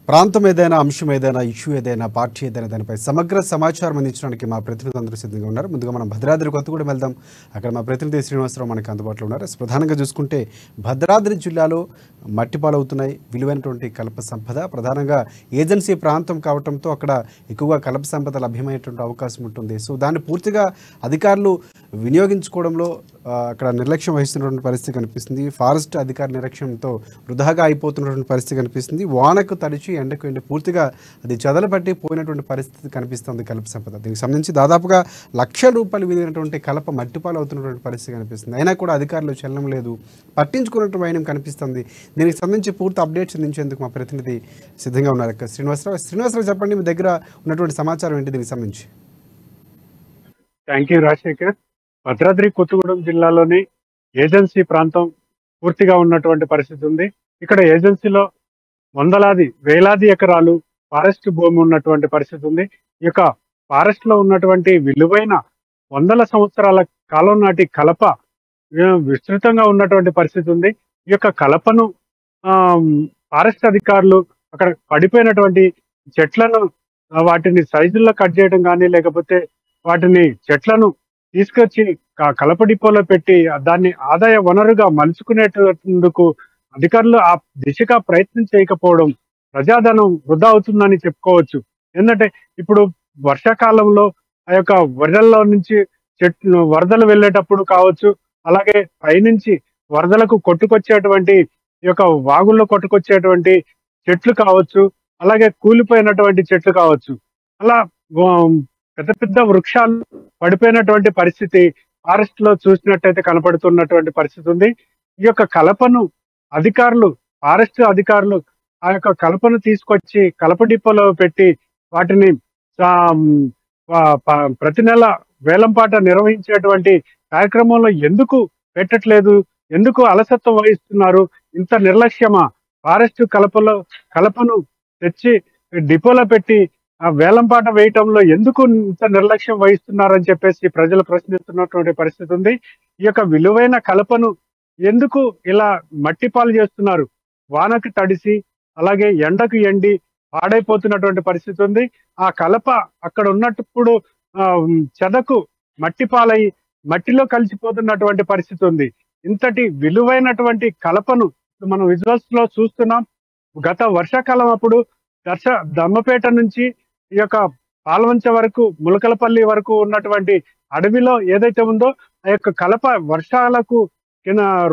ప్రాంతం ఏదైనా అంశం ఏదైనా ఇష్యూ ఏదైనా పార్టీ ఏదైనా దానిపై సమగ్ర సమాచారం అందించడానికి మా ప్రతినిధులు అందరూ సిద్ధంగా ఉన్నారు. ముందుగా మనం భద్రాద్రి కొత్తగూడెం వెళ్దాం. అక్కడ మా ప్రతినిధి శ్రీనివాసరావు మనకు అందుబాటులో ఉన్నారు. ప్రధానంగా చూసుకుంటే భద్రాద్రి జిల్లాలో మట్టిపాలవుతున్నాయి విలువైనటువంటి కలప సంపద. ప్రధానంగా ఏజెన్సీ ప్రాంతం కావడంతో అక్కడ ఎక్కువగా కలప సంపద లభ్యమయ్యేటువంటి అవకాశం ఉంటుంది. సో దాన్ని పూర్తిగా అధికారులు వినియోగించుకోవడంలో అక్కడ నిర్లక్ష్యం వహిస్తున్నటువంటి పరిస్థితి కనిపిస్తుంది. ఫారెస్ట్ అధికారుల నిర్లక్ష్యంతో వృధాగా అయిపోతున్నటువంటి పరిస్థితి కనిపిస్తుంది. వానకు తడిచి ఎండకు ఎండి పూర్తిగా అది చెదలబట్టి పోయినటువంటి పరిస్థితి కనిపిస్తుంది కలప సంపద. దీనికి సంబంధించి దాదాపుగా ₹1,00,000 విలువైనటువంటి కలప మట్టిపాలు అవుతున్నటువంటి పరిస్థితి కనిపిస్తుంది. అయినా కూడా అధికారులు చెల్లడం లేదు, పట్టించుకున్నట్టు వైనం కనిపిస్తుంది. దీనికి సంబంధించి పూర్తి అప్డేట్స్ అందించేందుకు మా ప్రతినిధి సిద్ధంగా ఉన్నారు. శ్రీనివాసరావు చెప్పండి, మీ దగ్గర ఉన్నటువంటి సమాచారం ఏంటి దీనికి సంబంధించి? Thank you Rajasekhar. భద్రాద్రి కొత్తగూడెం జిల్లాలోని ఏజెన్సీ ప్రాంతం పూర్తిగా ఉన్నటువంటి పరిస్థితి ఉంది. ఇక్కడ ఏజెన్సీలో వేలాది ఎకరాలు ఫారెస్ట్ భూమి ఉన్నటువంటి పరిస్థితి ఉంది. ఈ యొక్క ఫారెస్ట్ లో ఉన్నటువంటి విలువైన వందల సంవత్సరాల కాలం నాటి కలప విస్తృతంగా ఉన్నటువంటి పరిస్థితి ఉంది. ఈ యొక్క కలపను ఫారెస్ట్ అధికారులు అక్కడ పడిపోయినటువంటి చెట్లను వాటిని సైజుల్లో కట్ చేయడం కానీ, లేకపోతే వాటిని చెట్లను తీసుకొచ్చి కలప డిపోలో పెట్టి దాన్ని ఆదాయ వనరుగా మలుచుకునేందుకు అధికారులు ఆ దిశగా ప్రయత్నం చేయకపోవడం ప్రజాధనం వృధా అవుతుందని చెప్పుకోవచ్చు. ఎందుకంటే ఇప్పుడు వర్షాకాలంలో ఆ యొక్క వరదల్లో నుంచి వరదలు వెళ్ళేటప్పుడు కావచ్చు, అలాగే పైనుంచి వరదలకు కొట్టుకొచ్చేటువంటి ఈ యొక్క వాగుల్లో కొట్టుకొచ్చేటువంటి చెట్లు కావచ్చు, అలాగే కూలిపోయినటువంటి చెట్లు కావచ్చు, అలా పెద్ద పెద్ద వృక్షాలు పడిపోయినటువంటి పరిస్థితి ఫారెస్ట్ లో చూసినట్టయితే కనపడుతున్నటువంటి పరిస్థితి ఉంది. ఈ యొక్క కలపను ఫారెస్ట్ అధికారులు ఆ యొక్క కలపను తీసుకొచ్చి కలప డిపోలో పెట్టి వాటిని ప్రతి నెల వేలంపాట నిర్వహించేటువంటి కార్యక్రమంలో ఎందుకు పెట్టట్లేదు? ఎందుకు అలసత్వం వహిస్తున్నారు? ఇంత నిర్లక్ష్యమా? ఫారెస్ట్ కలపను తెచ్చి డిపోలో పెట్టి ఆ వేలంపాట వేయటంలో ఎందుకు ఇంత నిర్లక్ష్యం వహిస్తున్నారని చెప్పేసి ప్రజలు ప్రశ్నిస్తున్నటువంటి పరిస్థితి ఉంది. ఈ యొక్క విలువైన కలపను ఎందుకు ఇలా మట్టిపాలు చేస్తున్నారు? వానకు తడిసి అలాగే ఎండకు ఎండి పాడైపోతున్నటువంటి పరిస్థితి ఉంది. ఆ కలప అక్కడ ఉన్నప్పుడు చెదకు మట్టిపాలై మట్టిలో కలిసిపోతున్నటువంటి పరిస్థితి ఉంది. ఇంతటి విలువైనటువంటి కలపను మనం విజువల్స్ లో చూస్తున్నాం. గత వర్షాకాలం అప్పుడు దమ్మపేట నుంచి ఈ యొక్క పాల్వంచ వరకు, ములకలపల్లి వరకు ఉన్నటువంటి అడవిలో ఏదైతే ఉందో ఆ యొక్క కలప వర్షాలకు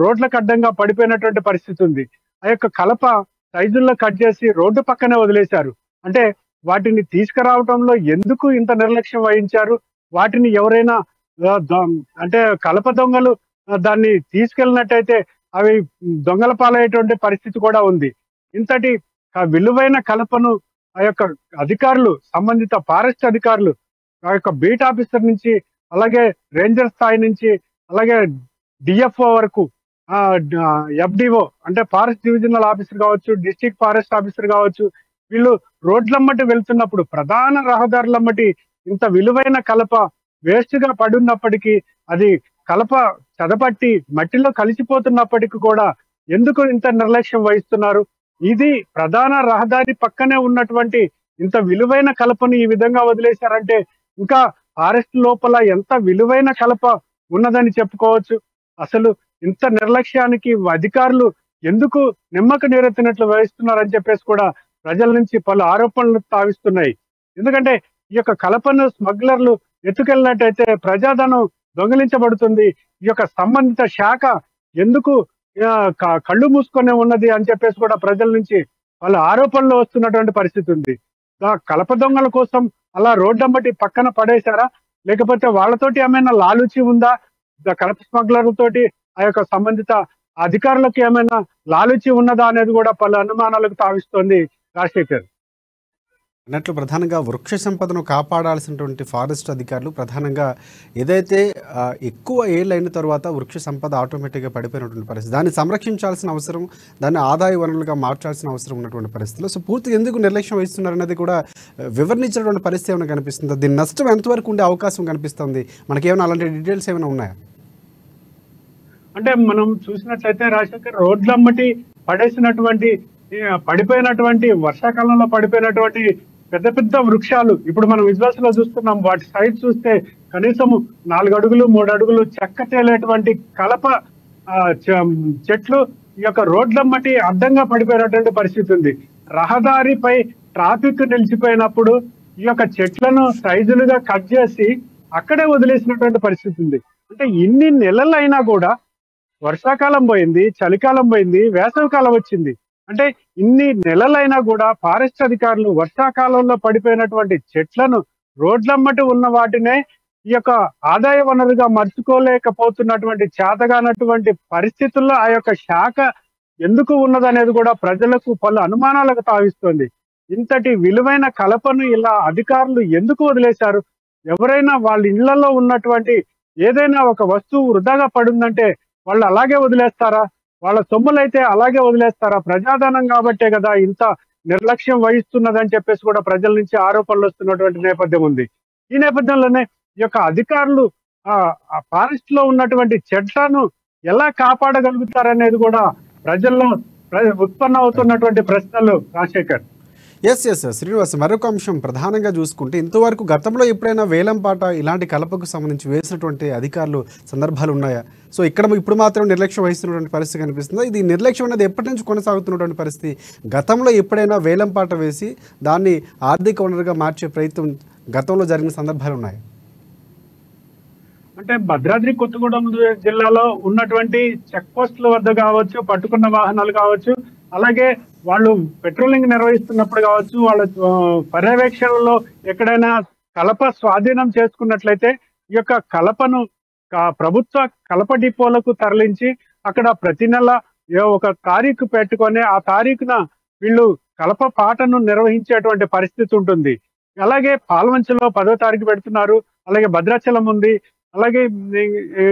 రోడ్లకు అడ్డంగా పడిపోయినటువంటి పరిస్థితి ఉంది. ఆ యొక్క కలప సైజుల్లో కట్ చేసి రోడ్డు పక్కనే వదిలేశారు. అంటే వాటిని తీసుకురావడంలో ఎందుకు ఇంత నిర్లక్ష్యం వహించారు? వాటిని ఎవరైనా అంటే కలప దొంగలు దాన్ని తీసుకెళ్ళినట్టయితే అవి దొంగల పాలయ్యేటువంటి పరిస్థితి కూడా ఉంది. ఇంతటి విలువైన కలపను ఆ యొక్క అధికారులు, సంబంధిత ఫారెస్ట్ అధికారులు, ఆ యొక్క బీట్ ఆఫీసర్ నుంచి, అలాగే రేంజర్ స్థాయి నుంచి, అలాగే డిఎఫ్ఓ వరకు, ఎఫ్డిఓ అంటే ఫారెస్ట్ డివిజనల్ ఆఫీసర్ కావచ్చు, డిస్ట్రిక్ట్ ఫారెస్ట్ ఆఫీసర్ కావచ్చు, వీళ్ళు రోడ్లమ్మటి వెళ్తున్నప్పుడు, ప్రధాన రహదారులమ్మటి ఇంత విలువైన కలప వేస్ట్ గా పడి ఉన్నప్పటికీ, అది కలప చదపట్టి మట్టిలో కలిసిపోతున్నప్పటికీ కూడా ఎందుకు ఇంత నిర్లక్ష్యం వహిస్తున్నారు? ఇది ప్రధాన రహదారి పక్కనే ఉన్నటువంటి ఇంత విలువైన కలపను ఈ విధంగా వదిలేశారంటే ఇంకా ఫారెస్ట్ లోపల ఎంత విలువైన కలప ఉన్నదని చెప్పుకోవచ్చు. అసలు ఇంత నిర్లక్ష్యానికి అధికారులు ఎందుకు నిమ్మక నీరెత్తినట్లు వహిస్తున్నారని చెప్పేసి కూడా ప్రజల నుంచి పలు ఆరోపణలు తావిస్తున్నాయి. ఎందుకంటే ఈ యొక్క కలపను స్మగ్లర్లు ఎత్తుకెళ్ళినట్టయితే ప్రజాధనం దొంగిలించబడుతుంది. ఈ యొక్క సంబంధిత శాఖ ఎందుకు కళ్ళు మూసుకొని ఉన్నది అని చెప్పేసి కూడా ప్రజల నుంచి వాళ్ళ ఆరోపణలు వస్తున్నటువంటి పరిస్థితి ఉంది. కలప దొంగల కోసం అలా రోడ్డమ్మటి పక్కన పడేశారా? లేకపోతే వాళ్ళతోటి ఏమైనా లాలూచి ఉందా? కలప స్మగ్లర్లతోటి ఆ యొక్క సంబంధిత అధికారులకు ఏమైనా లాలూచి ఉన్నదా అనేది కూడా పలు అనుమానాలకు తావిస్తోంది రాజశేఖర్. అన్నట్లు ప్రధానంగా వృక్ష సంపదను కాపాడాల్సినటువంటి ఫారెస్ట్ అధికారులు ప్రధానంగా ఏదైతే ఎక్కువ ఏళ్ళు అయిన తర్వాత వృక్ష సంపద ఆటోమేటిక్గా పడిపోయినటువంటి పరిస్థితి, దాన్ని సంరక్షించాల్సిన అవసరం, దాన్ని ఆదాయ వనరులుగా మార్చాల్సిన అవసరం ఉన్నటువంటి పరిస్థితుల్లో సో పూర్తిగా ఎందుకు నిర్లక్ష్యం వహిస్తున్నారు అనేది కూడా వివరించినటువంటి పరిస్థితి ఏమైనా కనిపిస్తుంది? దీని నష్టం ఎంతవరకు ఉండే అవకాశం కనిపిస్తుంది? మనకేమైనా అలాంటి డీటెయిల్స్ ఏమైనా ఉన్నాయా? అంటే మనం చూసినట్లయితే రాజశేఖర్, రోడ్లమ్మటి పడేసినటువంటి పడిపోయినటువంటి వర్షాకాలంలో పడిపోయినటువంటి పెద్ద పెద్ద వృక్షాలు ఇప్పుడు మనం విజువల్స్ లో చూస్తున్నాం. వాటి సైడ్ చూస్తే కనీసం 4 అడుగులు 3 అడుగులు చెక్క తేలేటువంటి కలప చెట్లు ఈ యొక్క రోడ్లమ్మటి అడ్డంగా పడిపోయినటువంటి పరిస్థితి ఉంది. రహదారిపై ట్రాఫిక్ నిలిచిపోయినప్పుడు ఈ యొక్క చెట్లను సైజులుగా కట్ చేసి అక్కడే వదిలేసినటువంటి పరిస్థితి ఉంది. అంటే ఇన్ని నెలలైనా కూడా వర్షాకాలం పోయింది, చలికాలం పోయింది, వేసవికాలం వచ్చింది. అంటే ఇన్ని నెలలైనా కూడా ఫారెస్ట్ అధికారులు వర్షాకాలంలో పడిపోయినటువంటి చెట్లను రోడ్లమ్మటి ఉన్న వాటినే ఈ యొక్క ఆదాయ వనరుగా మర్చుకోలేకపోతున్నటువంటి చేతగానటువంటి పరిస్థితుల్లో ఆ యొక్క శాఖ ఎందుకు ఉన్నదనేది కూడా ప్రజలకు పలు అనుమానాలకు తావిస్తుంది. ఇంతటి విలువైన కలపను ఇలా అధికారులు ఎందుకు వదిలేశారు? ఎవరైనా వాళ్ళ ఇళ్లలో ఉన్నటువంటి ఏదైనా ఒక వస్తువు వృధాగా పడుందంటే వాళ్ళు అలాగే వదిలేస్తారా? వాళ్ళ సొమ్ములైతే అలాగే వదిలేస్తారా? ప్రజాధనం కాబట్టే కదా ఇంత నిర్లక్ష్యం వహిస్తున్నదని చెప్పేసి కూడా ప్రజల నుంచి ఆరోపణలు వస్తున్నటువంటి నేపథ్యం ఉంది. ఈ నేపథ్యంలోనే ఈ యొక్క అధికారులు ఆ ఫారెస్ట్ లో ఉన్నటువంటి చెట్లను ఎలా కాపాడగలుగుతారనేది కూడా ప్రజల్లో ఉత్పన్న అవుతున్నటువంటి ప్రశ్నలు. రాజశేఖర్, ఎస్ శ్రీనివాస్, మరొక అంశం ప్రధానంగా చూసుకుంటే ఇంతవరకు గతంలో ఎప్పుడైనా వేలంపాట ఇలాంటి కలపకు సంబంధించి వేసినటువంటి అధికారులు సందర్భాలు ఉన్నాయా? సో ఇప్పుడు మాత్రం నిర్లక్ష్యం వహిస్తున్నటువంటి పరిస్థితి కనిపిస్తుందా? ఇది నిర్లక్ష్యం అనేది ఎప్పటి నుంచి కొనసాగుతున్నటువంటి పరిస్థితి? గతంలో ఎప్పుడైనా వేలంపాట వేసి దాన్ని ఆర్థిక వనరుగా మార్చే ప్రయత్నం గతంలో జరిగిన సందర్భాలు ఉన్నాయి? అంటే భద్రాద్రి కొత్తగూడెం జిల్లాలో ఉన్నటువంటి చెక్ పోస్టుల వద్ద కావచ్చు, పట్టుకున్న వాహనాలు కావచ్చు, అలాగే వాళ్ళు పెట్రోలింగ్ నిర్వహిస్తున్నప్పుడు కావచ్చు, వాళ్ళ పర్యవేక్షణలో ఎక్కడైనా కలప స్వాధీనం చేసుకున్నట్లయితే ఈ యొక్క కలపను ప్రభుత్వ కలప డిపోలకు తరలించి అక్కడ ప్రతి నెల ఒక తారీఖు పెట్టుకొని ఆ తారీఖున వీళ్ళు కలప పాటను నిర్వహించేటువంటి పరిస్థితి ఉంటుంది. అలాగే పాల్వంచలో 10వ తారీఖు పెడుతున్నారు, అలాగే భద్రాచలం ఉంది, అలాగే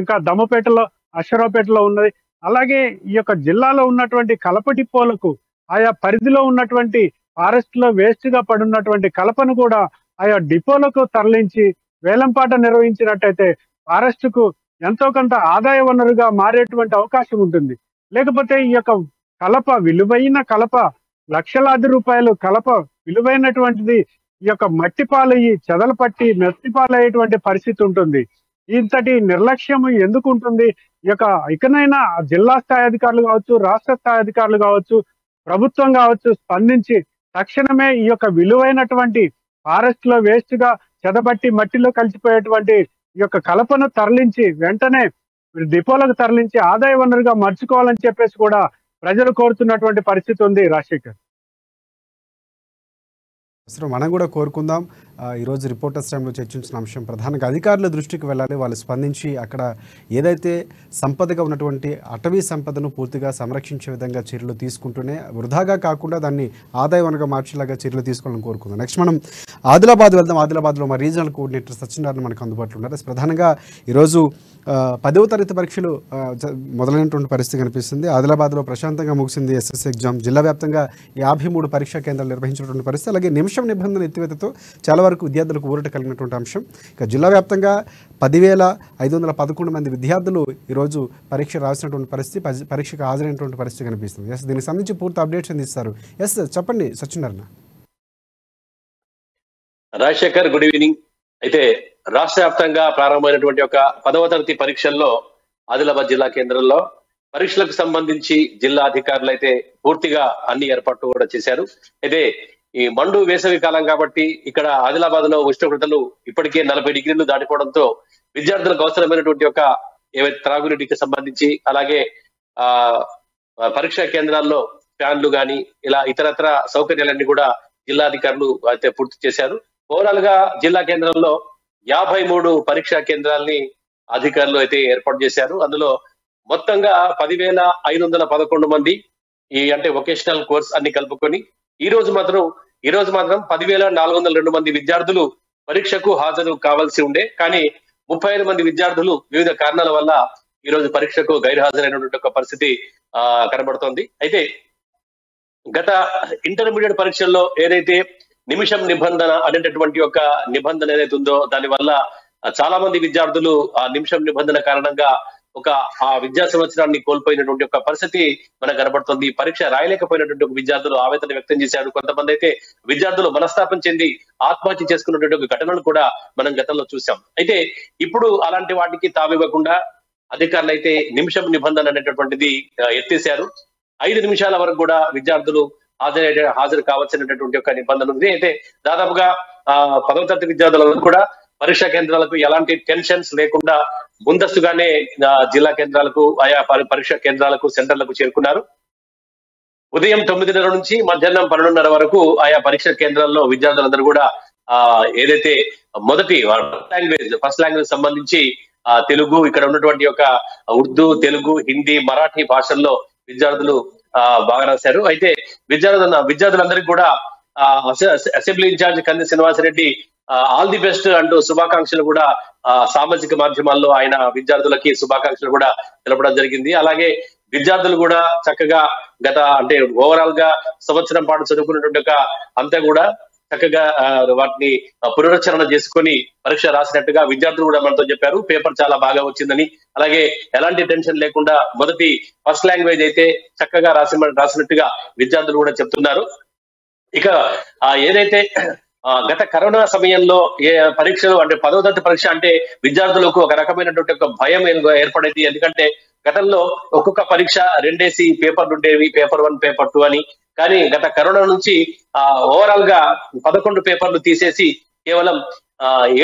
ఇంకా దమ్మపేటలో అశ్వరావుపేటలో ఉన్నది. అలాగే ఈ యొక్క జిల్లాలో ఉన్నటువంటి కలప డిపోలకు ఆయా పరిధిలో ఉన్నటువంటి ఫారెస్ట్ లో వేస్ట్ గా పడున్నటువంటి కలపను కూడా ఆయా డిపోలకు తరలించి వేలంపాట నిర్వహించినట్టయితే ఫారెస్ట్ కు ఎంతో కొంత ఆదాయ వనరుగా మారేటువంటి అవకాశం ఉంటుంది. లేకపోతే ఈ యొక్క కలప విలువైన కలప లక్షలాది రూపాయలు కలప విలువైనటువంటిది ఈ యొక్క మట్టి పాలయ్యి చెదలు పట్టి మెత్తి పాలయ్యేటువంటి పరిస్థితి ఉంటుంది. ఇంతటి నిర్లక్ష్యం ఎందుకు ఉంటుంది? ఈ యొక్క ఇకనైనా జిల్లా స్థాయి అధికారులు కావచ్చు, రాష్ట్ర స్థాయి అధికారులు కావచ్చు, ప్రభుత్వం కావచ్చు స్పందించి తక్షణమే ఈ యొక్క విలువైనటువంటి ఫారెస్ట్ లో వేస్ట్ గా చెదబట్టి మట్టిలో కలిసిపోయేటువంటి ఈ యొక్క కలపను తరలించి వెంటనే డిపోలకు తరలించి ఆదాయ వనరుగా మర్చుకోవాలని చెప్పేసి కూడా ప్రజలు కోరుతున్నటువంటి పరిస్థితి ఉంది. రాజశేఖర్, అసలు మనం కూడా కోరుకుందాం. ఈరోజు రిపోర్టర్స్ టైంలో చర్చించిన అంశం ప్రధానంగా అధికారుల దృష్టికి వెళ్ళాలి. వాళ్ళు స్పందించి అక్కడ ఏదైతే సంపదగా ఉన్నటువంటి అటవీ సంపదను పూర్తిగా సంరక్షించే విధంగా చర్యలు తీసుకుంటూనే వృధాగా కాకుండా దాన్ని ఆదాయ వనరుగా మార్చేలాగా చర్యలు తీసుకోవాలని కోరుకుందాం. నెక్స్ట్ మనం ఆదిలాబాద్ వెళ్దాం. ఆదిలాబాద్లో మా రీజనల్ కోఆర్డినేటర్ సత్యనారాయణ మనకు అందుబాటులో ఉన్నారు. ప్రధానంగా ఈరోజు 10వ తరగతి పరీక్షలు మొదలైనటువంటి పరిస్థితి కనిపిస్తుంది. ఆదిలాబాద్లో ప్రశాంతంగా ముగిసింది ఎస్ఎస్సీ ఎగ్జామ్. జిల్లా వ్యాప్తంగా 53 పరీక్షా కేంద్రాలు నిర్వహించినటువంటి పరిస్థితి. అలాగే నిమిషం నిబంధన ఎత్తివేతతో చాలా వరకు విద్యార్థులకు ఊరట కలిగినటువంటి అంశం. ఇక జిల్లా వ్యాప్తంగా 10,511 మంది విద్యార్థులు ఈరోజు పరీక్ష రాసినటువంటి పరిస్థితి, పరీక్షకు హాజరైనటువంటి పరిస్థితి కనిపిస్తుంది. ఎస్, దీనికి సంబంధించి పూర్తి అప్డేట్స్ అందిస్తారు. ఎస్ చెప్పండి సత్యనారాయణ. Rajasekhar, good evening. అయితే రాష్ట్ర వ్యాప్తంగా ప్రారంభమైనటువంటి ఒక 10వ తరగతి పరీక్షల్లో ఆదిలాబాద్ జిల్లా కేంద్రంలో పరీక్షలకు సంబంధించి జిల్లా అధికారులు అయితే పూర్తిగా అన్ని ఏర్పాట్లు కూడా చేశారు. అయితే ఈ మండు వేసవి కాలం కాబట్టి ఇక్కడ ఆదిలాబాద్ లో ఉష్ణోగ్రతలు ఇప్పటికే 40 డిగ్రీలు దాటిపోవడంతో విద్యార్థులకు అవసరమైనటువంటి ఒక ఏవైతే త్రాగునీటికి సంబంధించి అలాగే పరీక్షా కేంద్రాల్లో ఫ్యాన్లు గాని ఇలా ఇతరత్ర సౌకర్యాలన్నీ కూడా జిల్లా అధికారులు అయితే పూర్తి చేశారు. ఓవరాల్ గా జిల్లా కేంద్రంలో 53 పరీక్షా కేంద్రాలని అధికారులు అయితే ఏర్పాటు చేశారు. అందులో మొత్తంగా 10,511 మంది అంటే వొకేషనల్ కోర్స్ అన్ని కలుపుకొని ఈ రోజు మాత్రం 10,402 మంది విద్యార్థులు పరీక్షకు హాజరు కావాల్సి ఉండే, కానీ 35 మంది విద్యార్థులు వివిధ కారణాల వల్ల ఈ రోజు పరీక్షకు గైర్హాజరైనటువంటి ఒక పరిస్థితి కనబడుతోంది. అయితే గత ఇంటర్మీడియట్ పరీక్షల్లో ఏదైతే నిమిషం నిబంధన అనేటటువంటి ఒక నిబంధన ఏదైతే ఉందో దాని వల్ల చాలా మంది విద్యార్థులు ఆ నిమిషం నిబంధన కారణంగా ఒక ఆ విద్యా సంవత్సరాన్ని కోల్పోయినటువంటి ఒక పరిస్థితి మనకు కనబడుతుంది. పరీక్ష రాయలేకపోయినటువంటి ఒక విద్యార్థులు ఆవేదన వ్యక్తం చేశారు. కొంతమంది అయితే విద్యార్థులు మనస్తాపం చెంది ఆత్మహత్య చేసుకున్నటువంటి ఒక ఘటనలు కూడా మనం గతంలో చూసాం. అయితే ఇప్పుడు అలాంటి వాటికి తావివ్వకుండా అధికారులు అయితే నిమిషం నిబంధన అనేటటువంటిది ఎత్తేసారు. 5 నిమిషాల వరకు కూడా విద్యార్థులు హాజరు కావలసినటువంటి ఒక నిబంధన ఉంది. అయితే దాదాపుగా 10వ తరగతి విద్యార్థులందరూ కూడా పరీక్షా కేంద్రాలకు ఎలాంటి టెన్షన్స్ లేకుండా ముందస్తుగానే జిల్లా కేంద్రాలకు ఆయా పరీక్షా కేంద్రాలకు సెంటర్లకు చేరుకున్నారు. ఉదయం 9:30 నుంచి మధ్యాహ్నం 12:30 వరకు ఆయా పరీక్షా కేంద్రాల్లో విద్యార్థులందరూ కూడా ఏదైతే మొదటి ఫస్ట్ లాంగ్వేజ్ సంబంధించి తెలుగు, ఇక్కడ ఉన్నటువంటి యొక్క ఉర్దూ, తెలుగు, హిందీ, మరాఠీ భాషల్లో విద్యార్థులు బాగా రాశారు. అయితే విద్యార్థులందరికీ కూడా అసెంబ్లీ ఇన్ఛార్జ్ కంది శ్రీనివాసరెడ్డి ఆల్ ది బెస్ట్ అంటూ శుభాకాంక్షలు కూడా సామాజిక మాధ్యమాల్లో ఆయన విద్యార్థులకి శుభాకాంక్షలు కూడా తెలపడం జరిగింది. అలాగే విద్యార్థులు కూడా చక్కగా అంటే ఓవరాల్ గా సంవత్సరం పాటు చదువుకున్నటువంటి ఒక అంతా కూడా చక్కగా వాటిని పునరుచ్చరణ చేసుకొని పరీక్ష రాసినట్టుగా విద్యార్థులు కూడా మనతో చెప్పారు. పేపర్ చాలా బాగా వచ్చిందని, అలాగే ఎలాంటి టెన్షన్ లేకుండా మొదటి ఫస్ట్ లాంగ్వేజ్ అయితే చక్కగా రాసినట్టుగా విద్యార్థులు కూడా చెప్తున్నారు. ఇక ఏదైతే గత కరోనా సమయంలో పరీక్షలు అంటే 10వ తరగతి పరీక్ష అంటే విద్యార్థులకు ఒక రకమైనటువంటి ఒక భయం ఏర్పడేది. ఎందుకంటే గతంలో ఒక్కొక్క పరీక్ష 2 పేపర్లు ఉండేవి, పేపర్ 1, పేపర్ 2 అని. కానీ గత కరోనా నుంచి ఓవరాల్ గా 11 పేపర్లు తీసేసి కేవలం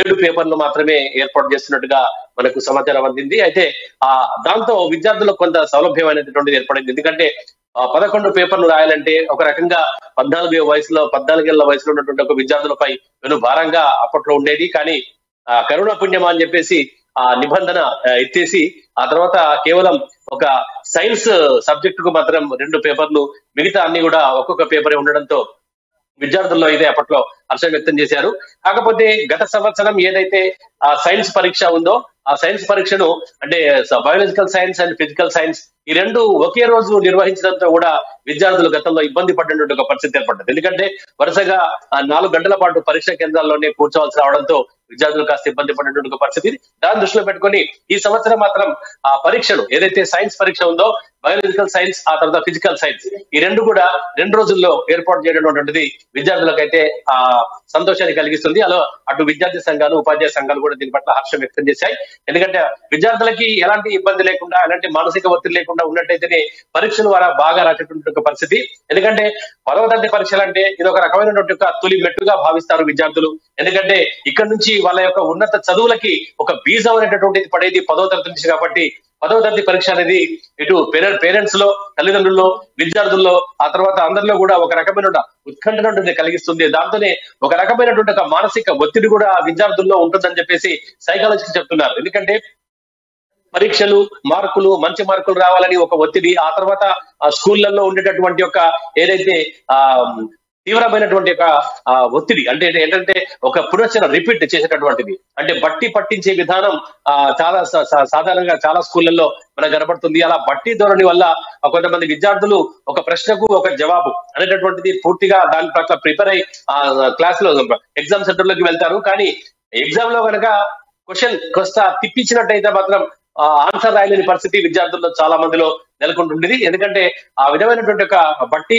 7 పేపర్లు మాత్రమే ఏర్పాటు చేస్తున్నట్టుగా మనకు సమాచారం అందింది. అయితే దాంతో విద్యార్థులకు కొంత సౌలభ్యం అనేటటువంటిది ఏర్పడింది. ఎందుకంటే 11 పేపర్లు రాయాలంటే ఒక రకంగా 14 ఏళ్ల వయసులో ఉన్నటువంటి ఒక విద్యార్థులపై వెను భారంగా అప్పట్లో ఉండేది. కానీ కరోనా పుణ్యమా అని చెప్పేసి ఆ నిబంధన ఎత్తేసి ఆ తర్వాత కేవలం ఒక సైన్స్ సబ్జెక్ట్ కు మాత్రం 2 పేపర్లు, మిగతా అన్ని కూడా ఒక్కొక్క పేపరే ఉండడంతో విద్యార్థుల్లో అయితే అప్పట్లో హర్షం వ్యక్తం చేశారు. కాకపోతే గత సంవత్సరం ఏదైతే ఆ సైన్స్ పరీక్ష ఉందో ఆ సైన్స్ పరీక్షను అంటే biological science and physical science ఈ 2 ఒకే రోజు నిర్వహించడంతో కూడా విద్యార్థులు గతంలో ఇబ్బంది పడినటువంటి ఒక పరిస్థితి ఏర్పడ్డది. ఎందుకంటే వరుసగా 4 గంటల పాటు పరీక్షా కేంద్రాల్లోనే కూర్చోవలసి రావడంతో విద్యార్థులు కాస్త ఇబ్బంది పడినటువంటి ఒక పరిస్థితి. దాన్ని దృష్టిలో పెట్టుకొని ఈ సంవత్సరం మాత్రం ఆ పరీక్షను ఏదైతే సైన్స్ పరీక్ష ఉందో బయాలజికల్ సైన్స్ ఆ తర్వాత ఫిజికల్ సైన్స్ ఈ 2 కూడా 2 రోజుల్లో ఏర్పాటు చేయడం అనేటువంటిది విద్యార్థులకైతే సంతోషాన్ని కలిగిస్తుంది. అలా అటు విద్యార్థి సంఘాలు, ఉపాధ్యాయ సంఘాలు కూడా దీని పట్ల హర్షం వ్యక్తం చేశాయి. ఎందుకంటే విద్యార్థులకి ఎలాంటి ఇబ్బంది లేకుండా, ఎలాంటి మానసిక ఒత్తిడి లేకుండా ఉన్నట్టయితేనే పరీక్షల ద్వారా బాగా రాసేటువంటి ఒక పరిస్థితి. ఎందుకంటే 10వ తరగతి పరీక్షలు అంటే ఇది ఒక రకమైనటువంటి ఒక తొలి మెట్టుగా భావిస్తారు విద్యార్థులు. ఎందుకంటే ఇక్కడ నుంచి వాళ్ళ యొక్క ఉన్నత చదువులకి ఒక బీజం అనేటటువంటిది పడేది 10వ తరగతి నుంచి. కాబట్టి 10వ తరగతి పరీక్ష అనేది ఇటు పేరెంట్స్ లో, తల్లిదండ్రుల్లో, విద్యార్థుల్లో ఆ తర్వాత అందరిలో కూడా ఒక రకమైన ఉత్కంఠ కలిగిస్తుంది. దాంతోనే ఒక రకమైనటువంటి ఒక మానసిక ఒత్తిడి కూడా విద్యార్థుల్లో ఉంటుందని చెప్పేసి సైకాలజిస్ట్ చెప్తున్నారు. ఎందుకంటే పరీక్షలు, మార్కులు, మంచి మార్కులు రావాలని ఒక ఒత్తిడి, ఆ తర్వాత స్కూళ్లలో ఉండేటటువంటి ఒక ఏదైతే తీవ్రమైనటువంటి ఒక ఒత్తిడి అంటే ఏంటంటే ఒక పునశ్చరణ రిపీట్ చేసేటటువంటిది, అంటే బట్టి పట్టించే విధానం చాలా సాధారణంగా చాలా స్కూళ్లలో మనకు కనబడుతుంది. అలా బట్టి ధోరణి వల్ల కొంతమంది విద్యార్థులు ఒక ప్రశ్నకు ఒక జవాబు అనేటటువంటిది పూర్తిగా దాని పట్ల ప్రిపేర్ అయి క్లాస్ లో ఎగ్జామ్ సెంటర్ లోకి వెళ్తారు. కానీ ఎగ్జామ్ లో కనుక క్వశ్చన్ కాస్త తిప్పించినట్టయితే మాత్రం ఆన్సర్ రాయలేని పరిస్థితి విద్యార్థుల్లో చాలా మందిలో నెలకొంటుండేది. ఎందుకంటే ఆ విధమైనటువంటి ఒక బట్టి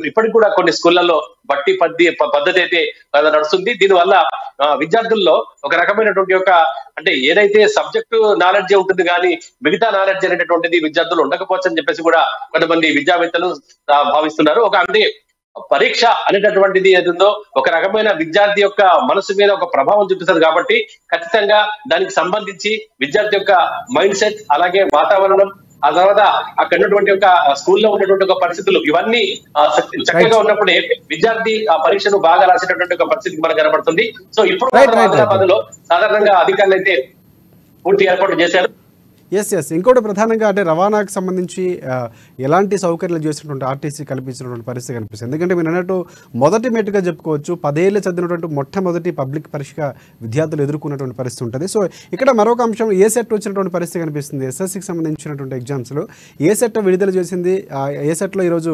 ఇప్పటికి కూడా కొన్ని స్కూళ్లలో బట్టి పద్ధతి అయితే నడుస్తుంది. దీనివల్ల విద్యార్థుల్లో ఒక రకమైనటువంటి ఒక అంటే ఏదైతే సబ్జెక్టు నాలెడ్జ్ ఉంటుంది కానీ మిగతా నాలెడ్జ్ అనేటటువంటిది విద్యార్థులు ఉండకపోవచ్చు అని చెప్పేసి కూడా కొంతమంది విద్యావేత్తలు భావిస్తున్నారు. అంటే పరీక్ష అనేటటువంటిది ఏదుందో ఒక రకమైన విద్యార్థి యొక్క మనసు మీద ఒక ప్రభావం చూపిస్తుంది. కాబట్టి ఖచ్చితంగా దానికి సంబంధించి విద్యార్థి యొక్క మైండ్ సెట్, అలాగే వాతావరణం, ఆ తర్వాత అక్కడ ఉన్నటువంటి ఒక స్కూల్లో ఉన్నటువంటి ఒక పరిస్థితులు ఇవన్నీ చక్కగా ఉన్నప్పుడే విద్యార్థి ఆ పరీక్షను బాగా రాసేటటువంటి ఒక పరిస్థితి మనకు కనబడుతుంది. సో ఇప్పుడు హైదరాబాద్ లో సాధారణంగా అధికారులు అయితే పూర్తి ఏర్పాటు చేశారు. ఎస్ ఇంకోటి ప్రధానంగా అంటే రవాణాకు సంబంధించి ఎలాంటి సౌకర్యాలు చేసినటువంటి ఆర్టీసీ కల్పించినటువంటి పరిస్థితి కనిపిస్తుంది. ఎందుకంటే మీరు అన్నట్టు మొదటి మెట్టుగా చెప్పుకోవచ్చు, 10 ఏళ్ళు చదివినటువంటి మొట్టమొదటి పబ్లిక్ పరీక్షగా విద్యార్థులు ఎదుర్కొన్నటువంటి పరిస్థితి ఉంటుంది. సో ఇక్కడ మరొక అంశం ఏ సెట్ వచ్చినటువంటి పరిస్థితి కనిపిస్తుంది. ఎస్ఎస్సికి సంబంధించినటువంటి ఎగ్జామ్స్లో ఏ సెట్ విడుదల చేసింది, ఏ సెట్లో ఈరోజు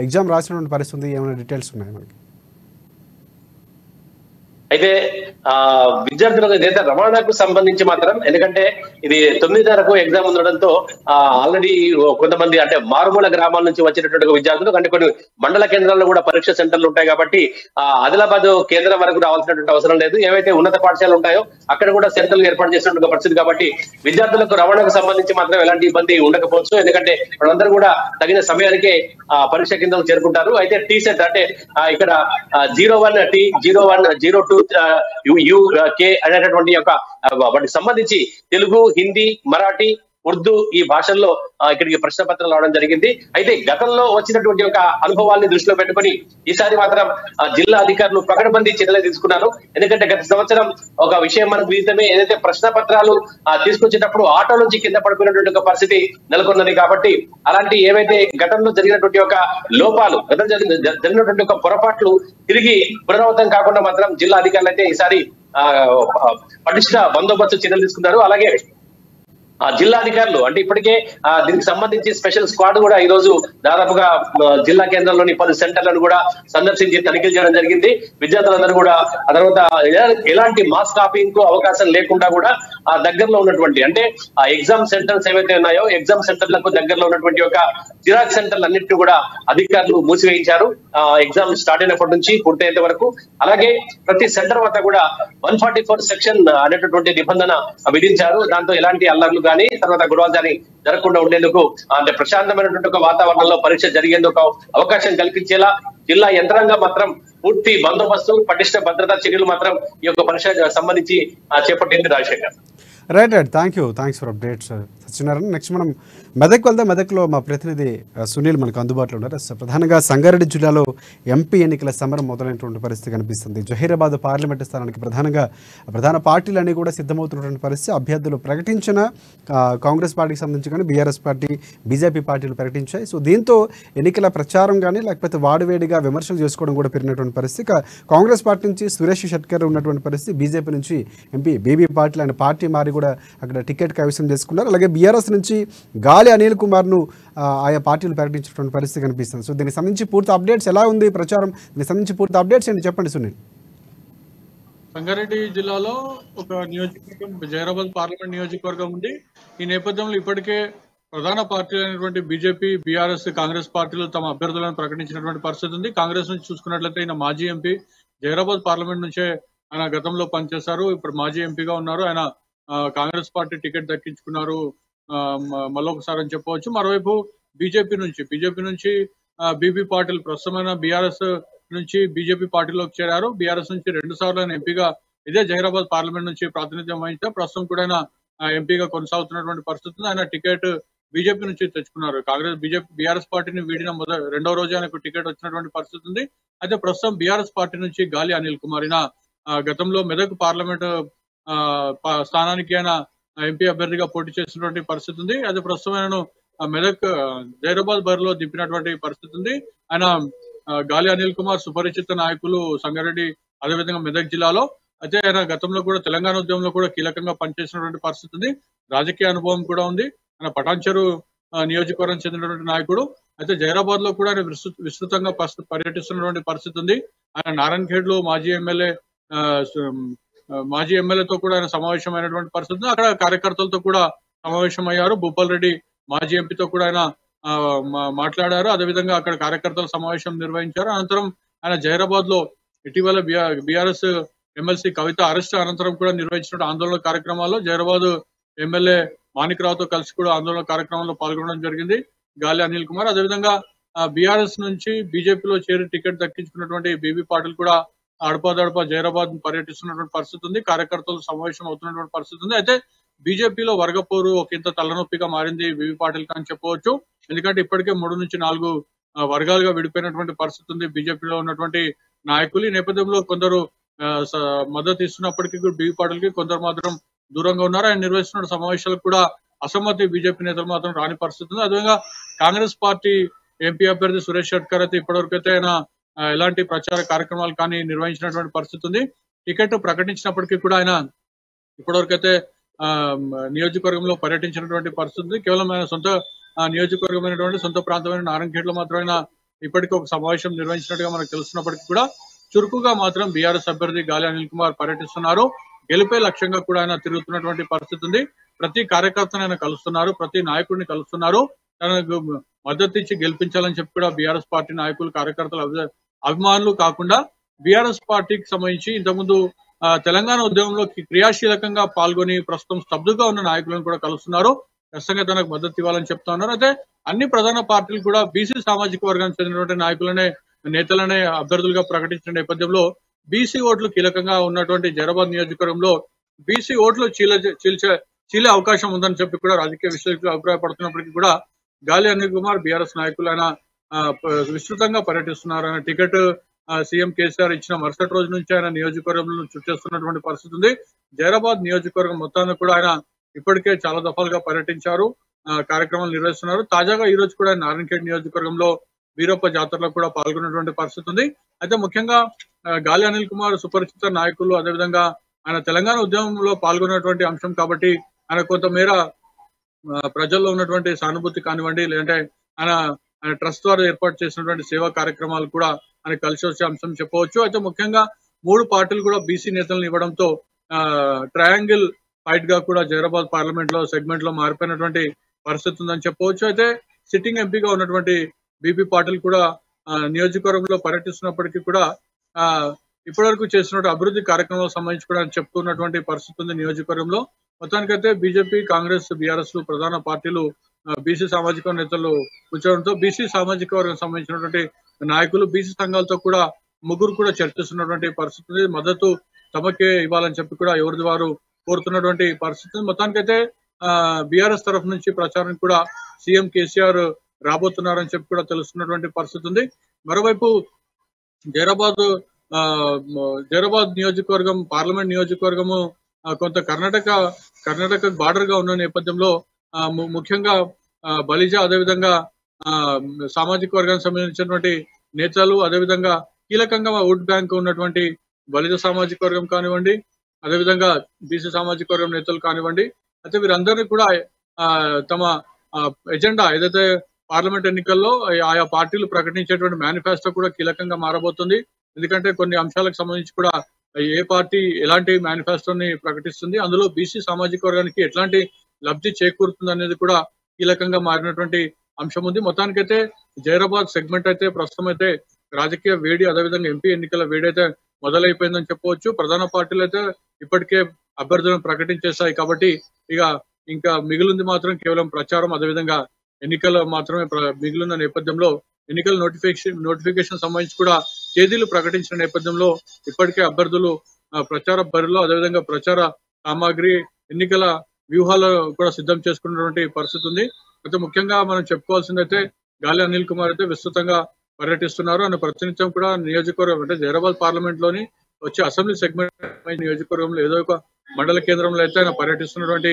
ఎగ్జామ్ రాసినటువంటి పరిస్థితి, ఏమైనా డీటెయిల్స్ ఉన్నాయి మనకి? అయితే విద్యార్థులకు ఏదైతే రవాణాకు సంబంధించి మాత్రం, ఎందుకంటే ఇది 9:30కు ఎగ్జామ్ ఉండడంతో ఆల్రెడీ కొంతమంది అంటే మారుమూల గ్రామాల నుంచి వచ్చినటువంటి విద్యార్థులు, అంటే కొన్ని మండల కేంద్రాల్లో కూడా పరీక్ష సెంటర్లు ఉంటాయి కాబట్టి ఆదిలాబాద్ కేంద్రం వరకు రావాల్సినటువంటి అవసరం లేదు. ఏవైతే ఉన్నత పాఠశాలలు ఉంటాయో అక్కడ కూడా సెంటర్లు ఏర్పాటు చేసినటువంటి పరిస్థితి కాబట్టి విద్యార్థులకు రవాణాకు సంబంధించి మాత్రం ఎలాంటి ఇబ్బంది ఉండకపోవచ్చు. ఎందుకంటే వాళ్ళందరూ కూడా తగిన సమయానికే పరీక్ష కేంద్రం చేరుకుంటారు. అయితే టీ సెట్ అంటే ఇక్కడ 01T 0102 UK అనేటటువంటి యొక్క వాటికి సంబంధించి తెలుగు, హిందీ, మరాఠీ, ఉర్దూ ఈ భాషల్లో ఇక్కడికి ప్రశ్న పత్రాలు రావడం జరిగింది. అయితే గతంలో వచ్చినటువంటి ఒక అనుభవాల్ని దృష్టిలో పెట్టుకుని ఈసారి మాత్రం జిల్లా అధికారులు పకడ్బందీ చర్యలు తీసుకున్నారు. ఎందుకంటే గత సంవత్సరం ఒక విషయం మనకు విదితమే, ఏదైతే ప్రశ్న పత్రాలు తీసుకొచ్చేటప్పుడు ఆటో నుంచి కింద పడిపోయినటువంటి ఒక పరిస్థితి నెలకొన్నది. కాబట్టి అలాంటి ఏవైతే గతంలో జరిగినటువంటి ఒక లోపాలు, జరిగినటువంటి ఒక పొరపాట్లు తిరిగి పునరావృతం కాకుండా మాత్రం జిల్లా అధికారులు అయితే ఈసారి పటిష్ట బందోబస్తు చర్యలు తీసుకున్నారు. అలాగే జిల్లా అధికారులు అంటే ఇప్పటికే దీనికి సంబంధించి స్పెషల్ స్క్వాడ్ కూడా ఈ రోజు దాదాపుగా జిల్లా కేంద్రంలోని పలు సెంటర్లను కూడా సందర్శించి తనిఖీలు చేయడం జరిగింది. విద్యార్థులందరూ కూడా ఆ తర్వాత ఎలాంటి మాస్ కాపీయింగ్ కు అవకాశం లేకుండా కూడా ఆ దగ్గరలో ఉన్నటువంటి అంటే ఆ ఎగ్జామ్ సెంటర్స్ ఏవైతే ఉన్నాయో ఎగ్జామ్ సెంటర్లకు దగ్గరలో ఉన్నటువంటి ఒక జిరాక్స్ సెంటర్లు అన్నింటినీ కూడా అధికారులు మూసివేయించారు. ఎగ్జామ్ స్టార్ట్ అయినప్పటి నుంచి పూర్తయ్యేంత వరకు. అలాగే ప్రతి సెంటర్ వద్ద కూడా 144 సెక్షన్ అనేటటువంటి నిబంధన విధించారు. దాంతో ఎలాంటి అల్లర్లు కానీ తర్వాత గొడవలు కానీ జరగకుండా ఉండేందుకు అంటే ప్రశాంతమైనటువంటి ఒక వాతావరణంలో పరీక్ష జరిగేందుకు అవకాశం కల్పించేలా జిల్లా యంత్రాంగం మాత్రం పూర్తి బందోబస్తు, పటిష్ట భద్రతా చర్యలు మాత్రం ఈ యొక్క పరీక్ష సంబంధించి చేపట్టింది. Rajasekhar. Right. Thanks for updates Satyanarayana. Next మనం మెదక్ వెళ్దాం. మెదక్లో మా ప్రతినిధి సునీల్ మనకు అందుబాటులో ఉన్నారు. ప్రధానంగా సంగారెడ్డి జిల్లాలో ఎంపీ ఎన్నికల సమరం మొదలైనటువంటి పరిస్థితి కనిపిస్తుంది. జహీరాబాద్ పార్లమెంటు స్థానానికి ప్రధాన పార్టీలన్నీ కూడా సిద్ధమవుతున్నటువంటి పరిస్థితి. అభ్యర్థులు ప్రకటించిన కాంగ్రెస్ పార్టీకి సంబంధించి కానీ బీఆర్ఎస్ పార్టీ, బీజేపీ పార్టీలు ప్రకటించాయి. సో దీంతో ఎన్నికల ప్రచారం కానీ లేకపోతే వాడివేడిగా విమర్శలు చేసుకోవడం కూడా పెరిగినటువంటి పరిస్థితి. కాంగ్రెస్ పార్టీ నుంచి సురేష్ షెట్కర్ ఉన్నటువంటి పరిస్థితి, బీజేపీ నుంచి ఎంపీ బీబీ పాటిల్ ఆయన పార్టీ మారి కూడా అక్కడ టికెట్ కైవసం చేసుకున్నారు. అలాగే బీఆర్ఎస్ నుంచి గాలి అనిల్ కుమార్ను ఆయా పార్టీలు ప్రకటించినటువంటి పరిస్థితి కనిపిస్తుంది. సో దీనికి సంబంధించి పూర్తి అప్డేట్స్ ఎలా ఉంది ప్రచారం, దీనికి సంబంధించి పూర్తి అప్డేట్స్ ఏంటి చెప్పండి సునీల్. సంగారెడ్డి జిల్లాలో ఒక నియోజకవర్గం జహీరాబాద్ పార్లమెంట్ నియోజకవర్గం ఉంది. ఈ నేపథ్యంలో ఇప్పటికే ప్రధాన పార్టీలు అయినటువంటి బీజేపీ, బీఆర్ఎస్, కాంగ్రెస్ పార్టీలు తమ అభ్యర్థులను ప్రకటించినటువంటి పరిస్థితి ఉంది. కాంగ్రెస్ నుంచి చూసుకున్నట్లయితే ఆయన మాజీ ఎంపీ, జహీరాబాద్ పార్లమెంట్ నుంచే ఆయన గతంలో పనిచేశారు. ఇప్పుడు మాజీ ఎంపీగా ఉన్నారు. ఆయన కాంగ్రెస్ పార్టీ టికెట్ దక్కించుకున్నారు మళ్ళొకసారి అని చెప్పవచ్చు. మరోవైపు బీజేపీ నుంచి బీబీ పాటిల్ ప్రస్తుతమైన బీఆర్ఎస్ నుంచి బీజేపీ పార్టీలోకి చేరారు. బీఆర్ఎస్ నుంచి 2 సార్లు ఆయన ఎంపీగా ఇదే జహీరాబాద్ పార్లమెంట్ నుంచి ప్రాతినిధ్యం వహించారు. ప్రస్తుతం కూడా ఆయన ఎంపీగా కొనసాగుతున్నటువంటి పరిస్థితి. ఆయన టికెట్ బీజేపీ నుంచి తెచ్చుకున్నారు. బీఆర్ఎస్ పార్టీని వీడిన రెండో రోజు ఆయనకు టికెట్ వచ్చినటువంటి పరిస్థితి ఉంది. అయితే ప్రస్తుతం బీఆర్ఎస్ పార్టీ నుంచి గాలి అనిల్ కుమార్ గతంలో మెదక్ పార్లమెంట్ స్థానానికి ఆయన ఎంపీ అభ్యర్థిగా పోటీ చేసినటువంటి పరిస్థితి ఉంది. అదే ప్రస్తుతం ఆయనను మెదక్ జహీరాబాద్ బరిలో దింపినటువంటి పరిస్థితి ఉంది. ఆయన గాలి అనిల్ కుమార్ సుపరిచిత నాయకులు సంగారెడ్డి అదేవిధంగా మెదక్ జిల్లాలో. అయితే ఆయన గతంలో కూడా తెలంగాణ ఉద్యమంలో కూడా కీలకంగా పనిచేసినటువంటి పరిస్థితి ఉంది. రాజకీయ అనుభవం కూడా ఉంది. ఆయన పటాన్చెరు నియోజకవర్గం చెందినటువంటి నాయకుడు. అయితే జహీరాబాద్ లో కూడా ఆయన విస్తృతంగా పర్యటిస్తున్నటువంటి పరిస్థితి ఉంది. ఆయన నారాయణఖేడ్ లో మాజీ ఎమ్మెల్యేతో కూడా ఆయన సమావేశమైనటువంటి పరిస్థితి. అక్కడ కార్యకర్తలతో కూడా సమావేశం అయ్యారు. భూపాల్ రెడ్డి మాజీ ఎంపీతో కూడా ఆయన మాట్లాడారు. అదేవిధంగా అక్కడ కార్యకర్తల సమావేశం నిర్వహించారు. అనంతరం ఆయన జహీరాబాద్ లో ఇటీవల బీఆర్ఎస్ ఎమ్మెల్సీ కవిత అరెస్ట్ అనంతరం కూడా నిర్వహించిన ఆందోళన కార్యక్రమాల్లో జహీరాబాద్ ఎమ్మెల్యే మాణిక్రావుతో కలిసి కూడా ఆందోళన కార్యక్రమంలో పాల్గొనడం జరిగింది గాలి అనిల్ కుమార్. అదేవిధంగా బీఆర్ఎస్ నుంచి బీజేపీలో చేరి టికెట్ దక్కించుకున్నటువంటి బీబీ పాటిల్ కూడా అడపాదడపా జహీరాబాద్ పర్యటిస్తున్నటువంటి పరిస్థితి ఉంది. కార్యకర్తలు సమావేశం అవుతున్నటువంటి పరిస్థితి ఉంది. అయితే బీజేపీలో వర్గపోరు ఒక ఇంత తలనొప్పిగా మారింది బీబీ పాటిల్ అని చెప్పవచ్చు. ఎందుకంటే ఇప్పటికే 3 నుంచి 4 వర్గాలుగా విడిపోయినటువంటి పరిస్థితి ఉంది బీజేపీలో ఉన్నటువంటి నాయకులు. ఈ నేపథ్యంలో కొందరు మద్దతు ఇస్తున్నప్పటికీ కూడా బీబీ పాటిల్ కి కొందరు మాత్రం దూరంగా ఉన్నారు. ఆయన నిర్వహిస్తున్న సమావేశాలకు కూడా అసమ్మతి బీజేపీ నేతలు మాత్రం రాని పరిస్థితి ఉంది. అదేవిధంగా కాంగ్రెస్ పార్టీ ఎంపీ అభ్యర్థి సురేష్ షెట్కర్ అయితే ఇప్పటివరకు అయితే ఆయన ఎలాంటి ప్రచార కార్యక్రమాలు కానీ నిర్వహించినటువంటి పరిస్థితి ఉంది. టికెట్ ప్రకటించినప్పటికీ కూడా ఆయన ఇప్పటివరకైతే నియోజకవర్గంలో పర్యటించినటువంటి పరిస్థితి ఉంది. కేవలం ఆయన సొంత నియోజకవర్గమైనటువంటి సొంత ప్రాంతమైన నారాయణఖేడ్ లో మాత్రం ఆయన ఇప్పటికీ ఒక సమావేశం నిర్వహించినట్టుగా మనకు తెలుస్తున్నప్పటికీ కూడా చురుకుగా మాత్రం బీఆర్ఎస్ అభ్యర్థి గాలి అనిల్ కుమార్ పర్యటిస్తున్నారు. గెలిపే లక్ష్యంగా కూడా ఆయన తిరుగుతున్నటువంటి పరిస్థితి ఉంది. ప్రతి కార్యకర్తను ఆయన కలుస్తున్నారు, ప్రతి నాయకుడిని కలుస్తున్నారు. తనకు మద్దతు ఇచ్చి గెలిపించాలని చెప్పి కూడా బీఆర్ఎస్ పార్టీ నాయకులు, కార్యకర్తలు, అభిమానులు కాకుండా బీఆర్ఎస్ పార్టీకి సంబంధించి ఇంతకుముందు తెలంగాణ ఉద్యమంలో క్రియాశీలకంగా పాల్గొని ప్రస్తుతం స్తబ్దుగా ఉన్న నాయకులను కూడా కలుస్తున్నారు. ఖచ్చితంగా తనకు మద్దతు ఇవ్వాలని చెప్తా ఉన్నారు. అయితే అన్ని ప్రధాన పార్టీలు కూడా బీసీ సామాజిక వర్గానికి చెందినటువంటి నాయకులనే, నేతలనే అభ్యర్థులుగా ప్రకటించిన నేపథ్యంలో బీసీ ఓట్లు కీలకంగా ఉన్నటువంటి జైరాబాద్ నియోజకవర్గంలో బీసీ ఓట్లు చీలే అవకాశం ఉందని చెప్పి కూడా రాజకీయ విశ్లేషకులు అభిప్రాయపడుతున్నప్పటికీ కూడా గాలి అనిల్ కుమార్ బీఆర్ఎస్ నాయకులు ఆయన విస్తృతంగా పర్యటిస్తున్నారు. ఆయన టికెట్ సీఎం కేసీఆర్ ఇచ్చిన మరుసటి రోజు నుంచి ఆయన నియోజకవర్గంలో చుట్టేస్తున్నటువంటి పరిస్థితి ఉంది. జైరాబాద్ నియోజకవర్గం మొత్తాన్ని కూడా ఆయన ఇప్పటికే చాలా దఫాలుగా పర్యటించారు, కార్యక్రమాలు నిర్వహిస్తున్నారు. తాజాగా ఈ రోజు కూడా నారాయణఖేడ్ నియోజకవర్గంలో వీరప్ప జాతరలో కూడా పాల్గొన్నటువంటి పరిస్థితి ఉంది. అయితే ముఖ్యంగా గాలి అనిల్ కుమార్ సుపరిచిత నాయకులు, అదేవిధంగా ఆయన తెలంగాణ ఉద్యమంలో పాల్గొన్నటువంటి అంశం కాబట్టి ఆయన కొంతమేర ప్రజల్లో ఉన్నటువంటి సానుభూతి కానివ్వండి, లేదంటే ఆయన ట్రస్ట్ ద్వారా ఏర్పాటు చేసినటువంటి సేవా కార్యక్రమాలు కూడా ఆయన కలిసి వచ్చే అంశం చెప్పవచ్చు. అయితే ముఖ్యంగా 3 పార్టీలు కూడా బీసీ నేతలను ఇవ్వడంతో ట్రయాంగిల్ ఫైట్ గా కూడా జైరాబాద్ పార్లమెంట్ లో సెగ్మెంట్ లో మారిపోయినటువంటి పరిస్థితి ఉందని చెప్పవచ్చు. అయితే సిట్టింగ్ ఎంపీగా ఉన్నటువంటి బీపీ పాటిల్ కూడా నియోజకవర్గంలో పర్యటిస్తున్నప్పటికీ కూడా ఇప్పటివరకు చేసినటువంటి అభివృద్ధి కార్యక్రమాలకు సంబంధించి కూడా చెప్తున్నటువంటి పరిస్థితి ఉంది నియోజకవర్గంలో. మొత్తానికైతే బీజేపీ, కాంగ్రెస్, బీఆర్ఎస్ ప్రధాన పార్టీలు బీసీ సామాజిక నేతలు కూర్చోవడంతో బీసీ సామాజిక వర్గం సంబంధించినటువంటి నాయకులు, బీసీ సంఘాలతో కూడా ముగ్గురు కూడా చర్చిస్తున్నటువంటి పరిస్థితి, మద్దతు తమకే ఇవ్వాలని చెప్పి కూడా ఎవరిది వారు కోరుతున్నటువంటి పరిస్థితి. మొత్తానికైతే బీఆర్ఎస్ తరఫు నుంచి ప్రచారం కూడా సీఎం కేసీఆర్ రాబోతున్నారని చెప్పి కూడా తెలుస్తున్నటువంటి పరిస్థితి ఉంది. మరోవైపు జైరాబాద్ నియోజకవర్గం, పార్లమెంట్ నియోజకవర్గము కొంత కర్ణాటక బార్డర్ గా ఉన్న నేపథ్యంలో ముఖ్యంగా బలిజ, అదేవిధంగా సామాజిక వర్గానికి సంబంధించినటువంటి నేతలు, అదేవిధంగా కీలకంగా ఓట్ బ్యాంక్ ఉన్నటువంటి బలిజ సామాజిక వర్గం కానివ్వండి, అదేవిధంగా బీసీ సామాజిక వర్గం నేతలు కానివ్వండి, అయితే వీరందరినీ కూడా తమ ఎజెండా ఏదైతే పార్లమెంట్ ఎన్నికల్లో ఆయా పార్టీలు ప్రకటించేటువంటి మేనిఫెస్టో కూడా కీలకంగా మారబోతుంది. ఎందుకంటే కొన్ని అంశాలకు సంబంధించి కూడా ఏ పార్టీ ఎలాంటి మేనిఫెస్టోని ప్రకటిస్తుంది, అందులో బీసీ సామాజిక వర్గానికి ఎట్లాంటి లబ్ధి చేకూరుతుంది అనేది కూడా కీలకంగా మారినటువంటి అంశం ఉంది. మొత్తానికైతే జైరాబాద్ సెగ్మెంట్ అయితే ప్రస్తుతం అయితే రాజకీయ వేడి, అదేవిధంగా ఎంపీ ఎన్నికల వేడి అయితే మొదలైపోయిందని చెప్పవచ్చు. ప్రధాన పార్టీలు అయితే ఇప్పటికే అభ్యర్థులను ప్రకటించేశాయి కాబట్టి ఇంకా మిగిలింది మాత్రం కేవలం ప్రచారం, అదేవిధంగా ఎన్నికలు మాత్రమే మిగిలిన నేపథ్యంలో ఎన్నికల నోటిఫికేషన్ సంబంధించి కూడా తేదీలు ప్రకటించిన నేపథ్యంలో ఇప్పటికే అభ్యర్థులు ప్రచార బరిలో, అదేవిధంగా ప్రచార సామాగ్రి, ఎన్నికల వ్యూహాలు కూడా సిద్ధం చేసుకున్నటువంటి పరిస్థితి ఉంది. అయితే ముఖ్యంగా మనం చెప్పుకోవాల్సిందైతే గాలి అనిల్ కుమార్ అయితే విస్తృతంగా పర్యటిస్తున్నారు. ఆయన ప్రతినిత్యం కూడా నియోజకవర్గం అంటే జైరాబాద్ పార్లమెంట్ లోని వచ్చే అసెంబ్లీ సెగ్మెంట్ నియోజకవర్గంలో ఏదో ఒక మండల కేంద్రంలో అయితే ఆయన పర్యటిస్తున్నటువంటి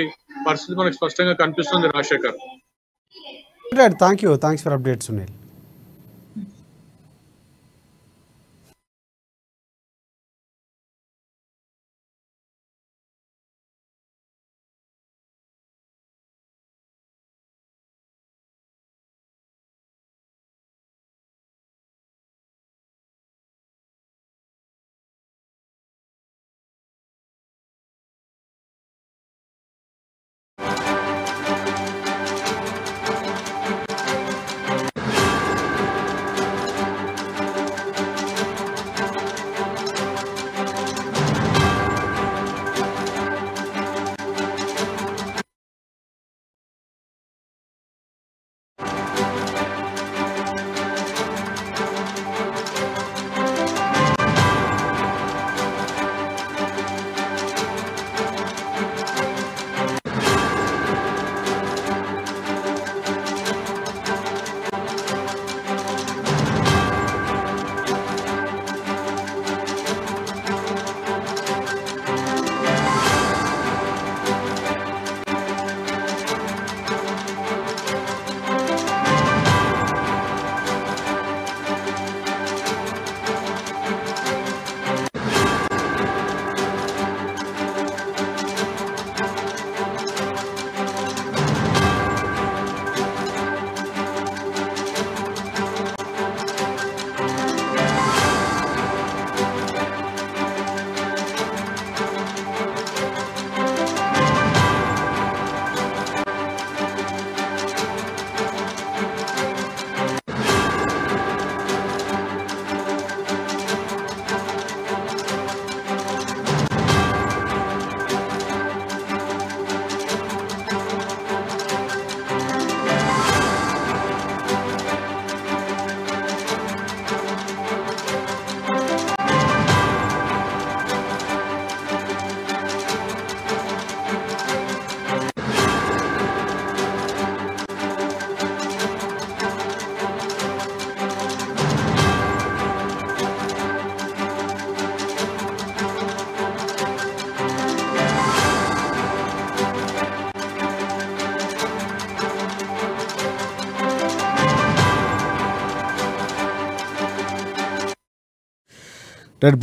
పరిస్థితి మనకు స్పష్టంగా కనిపిస్తుంది. Rajasekhar, thanks for updates Sunil.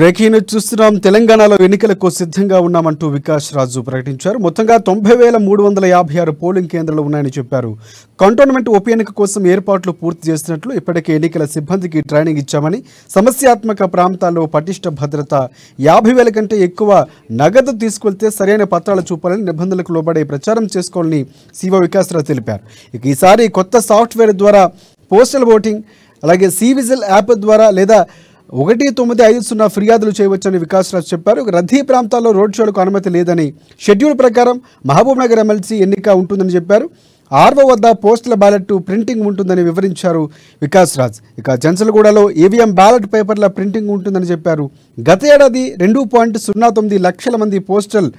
Breaking news చూస్తున్నాం. తెలంగాణలో ఎన్నికలకు సిద్ధంగా ఉన్నామంటూ వికాస్ రాజు ప్రకటించారు. మొత్తంగా 90,356 పోలింగ్ కేంద్రాలు ఉన్నాయని చెప్పారు. కంటోన్మెంట్ ఉప ఎన్నిక కోసం ఏర్పాట్లు పూర్తి చేసినట్లు, ఇప్పటికే ఎన్నికల సిబ్బందికి ట్రైనింగ్ ఇచ్చామని, సమస్యాత్మక ప్రాంతాల్లో పటిష్ట భద్రత, 50,000 కంటే ఎక్కువ నగదు తీసుకెళ్తే సరైన పత్రాలు చూపాలని, నిబంధనలకు లోబడే ప్రచారం చేసుకోవాలని సీఓ వికాస్ రాజు తెలిపారు. ఇక ఈసారి కొత్త సాఫ్ట్వేర్ ద్వారా పోస్టల్ ఓటింగ్, అలాగే సివిజిల్ యాప్ ద్వారా లేదా 1950 ఫిర్యాదులు చేయవచ్చని వికాస్ రాజు చెప్పారు. రద్దీ ప్రాంతాల్లో రోడ్ షోలకు అనుమతి లేదని, షెడ్యూల్ ప్రకారం మహబూబ్ నగర్ ఎమ్మెల్సీ ఎన్నిక ఉంటుందని చెప్పారు. ఆర్వో వద్ద పోస్టల్ బ్యాలెట్ ప్రింటింగ్ ఉంటుందని వివరించారు వికాస్ రాజ్. ఇక జంచలగూడలో ఈవీఎం బ్యాలెట్ పేపర్ల ప్రింటింగ్ ఉంటుందని చెప్పారు. గత ఏడాది 2.09 లక్షల మంది పోస్టల్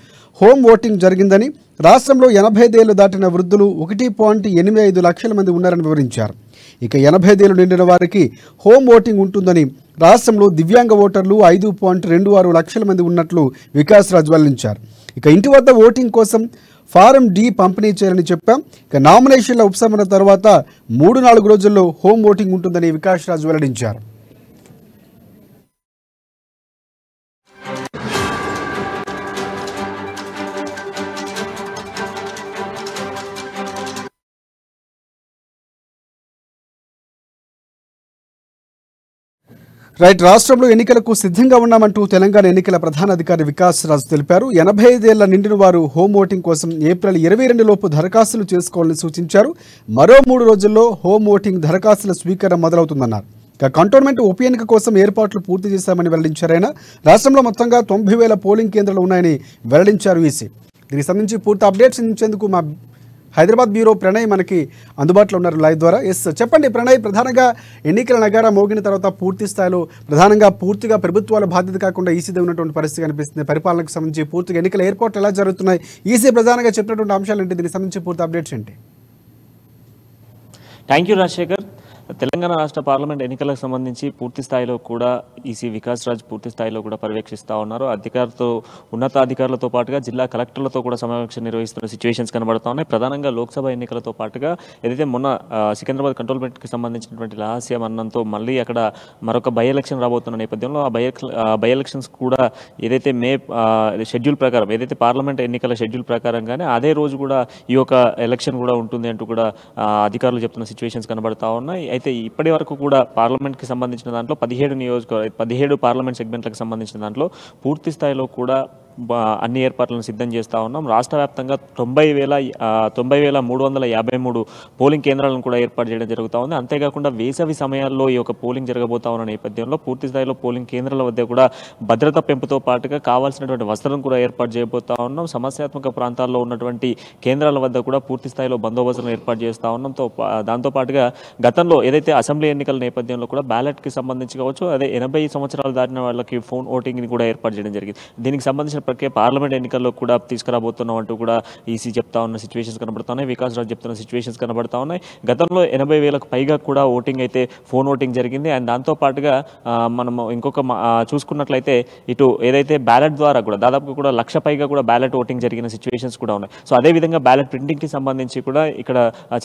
హోమ్ ఓటింగ్ జరిగిందని, రాష్ట్రంలో 85 ఏళ్లు దాటిన వృద్ధులు 1.85 లక్షల మంది ఉన్నారని వివరించారు. ఇక 85 ఏళ్లు నిండిన వారికి హోమ్ ఓటింగ్ ఉంటుందని, రాష్ట్రంలో దివ్యాంగ ఓటర్లు 5.26 లక్షల మంది ఉన్నట్లు వికాస్ రాజ్ వెల్లడించారు. ఇక ఇంటి వద్ద ఓటింగ్ కోసం ఫారం డి పంపిణీ చేయాలని చెప్పాం. ఇక నామినేషన్ల ఉపసంహరణ తర్వాత 3-4 రోజుల్లో హోమ్ ఓటింగ్ ఉంటుందని వికాస్ రాజ్ వెల్లడించారు. రాష్ట్రంలో ఎన్నికలకు సిద్ధంగా ఉన్నామంటూ తెలంగాణ ఎన్నికల ప్రధాన అధికారి వికాస్ రాజు తెలిపారు. 85 ఏళ్ల నిండిన వారు హోమ్ ఓటింగ్ కోసం ఏప్రిల్ 22 లోపు దరఖాస్తులు చేసుకోవాలని సూచించారు. మరో 3 రోజుల్లో హోమ్ ఓటింగ్ దరఖాస్తుల స్వీకారం మొదలవుతుందన్నారు. ఇక కంటోన్మెంట్ ఉప ఎన్నిక కోసం ఏర్పాట్లు పూర్తి చేశామని వెల్లడించారు ఆయన. రాష్ట్రంలో మొత్తంగా 90,000 పోలింగ్ కేంద్రాలు ఉన్నాయని వెల్లడించారు ఈసీ. దీనికి సంబంధించి పూర్తి అప్డేట్స్ ఇచ్చేందుకు మా హైదరాబాద్ బ్యూరో ప్రణయ్ మనకి అందుబాటులో ఉన్నారు లైవ్ ద్వారా. చెప్పండి ప్రణయ్, ప్రధానంగా ఎన్నికల నగారా మోగిన తర్వాత పూర్తి స్థాయిలో పూర్తిగా ప్రభుత్వాల బాధ్యత కాకుండా ఈసీదే ఉన్నటువంటి పరిస్థితి కనిపిస్తుంది. పరిపాలనకు సంబంధించి పూర్తిగా ఎన్నికల ఏర్పాట్లు ఎలా జరుగుతున్నాయి, ఈసీ ప్రధానంగా చెప్పినటువంటి అంశాలు ఏంటి, దీనికి సంబంధించి పూర్తి అప్డేట్స్ ఏంటి? Thank you Rajasekhar. తెలంగాణ రాష్ట్ర పార్లమెంట్ ఎన్నికలకు సంబంధించి పూర్తి స్థాయిలో కూడా ఈసీ వికాస్ రాజ్ పూర్తి స్థాయిలో కూడా పర్యవేక్షిస్తూ ఉన్నారు. ఉన్నతాధికారులతో పాటుగా జిల్లా కలెక్టర్లతో కూడా సమావేశం నిర్వహిస్తున్న సిచ్యువేషన్స్ కనబడుతూ ఉన్నాయి. ప్రధానంగా లోక్సభ ఎన్నికలతో పాటుగా ఏదైతే మొన్న సికింద్రాబాద్ కంటోన్మెంట్కి సంబంధించినటువంటి రహస్య మరణంతో మళ్ళీ అక్కడ మరొక బై ఎలక్షన్ రాబోతున్న నేపథ్యంలో ఆ బై ఎలక్షన్స్ కూడా ఏదైతే షెడ్యూల్ ప్రకారం, ఏదైతే పార్లమెంట్ ఎన్నికల షెడ్యూల్ ప్రకారంగానే అదే రోజు కూడా ఈ యొక్క ఎలక్షన్ కూడా ఉంటుంది అంటూ కూడా అధికారులు చెప్తున్న సిచ్యువేషన్స్ కనబడతా ఉన్నాయి. అయితే ఇప్పటి వరకు కూడా పార్లమెంట్కి సంబంధించిన దాంట్లో 17 పార్లమెంట్ సెగ్మెంట్లకు సంబంధించిన దాంట్లో పూర్తి స్థాయిలో కూడా అన్ని ఏర్పాట్లను సిద్ధం చేస్తూ ఉన్నాం. రాష్ట్ర వ్యాప్తంగా 90,353 పోలింగ్ కేంద్రాలను కూడా ఏర్పాటు చేయడం జరుగుతూ ఉంది. అంతేకాకుండా వేసవి సమయాల్లో ఈ యొక్క పోలింగ్ జరగబోతా ఉన్న నేపథ్యంలో పూర్తి స్థాయిలో పోలింగ్ కేంద్రాల వద్ద కూడా భద్రతా పెంపుతో పాటుగా కావాల్సినటువంటి వసతులను కూడా ఏర్పాటు చేయబోతా ఉన్నాం. సమస్యాత్మక ప్రాంతాల్లో ఉన్నటువంటి కేంద్రాల వద్ద కూడా పూర్తి స్థాయిలో బందోబస్తులను ఏర్పాటు చేస్తూ ఉన్నాం. దాంతోపాటుగా గతంలో ఏదైతే అసెంబ్లీ ఎన్నికల నేపథ్యంలో కూడా బ్యాలెట్కి సంబంధించి కావచ్చు, అదే 80 సంవత్సరాలు దాటిన వాళ్ళకి ఫోన్ ఓటింగ్ని కూడా ఏర్పాటు చేయడం జరిగింది. దీనికి సంబంధించిన ప్రక్రియ పార్లమెంట్ ఎన్నికల్లో కూడా తీసుకురాబోతున్నాం అంటూ కూడా ఈసీ చెప్తా ఉన్న సిచ్యువేషన్స్ కనబడుతున్నాయి. వికాస్ రాజ్ చెప్తున్న సిచ్యువేషన్స్ కనబడతా ఉన్నాయి. గతంలో 80,000కు పైగా కూడా ఓటింగ్ అయితే ఫోన్ ఓటింగ్ జరిగింది. అండ్ దాంతోపాటుగా మనం ఇంకొక చూసుకున్నట్లయితే ఇటు ఏదైతే బ్యాలెట్ ద్వారా కూడా దాదాపుగా కూడా 1,00,000 పైగా కూడా బ్యాలెట్ ఓటింగ్ జరిగిన సిచ్యువేషన్స్ కూడా ఉన్నాయి. సో అదేవిధంగా బ్యాలెట్ ప్రింటింగ్కి సంబంధించి కూడా ఇక్కడ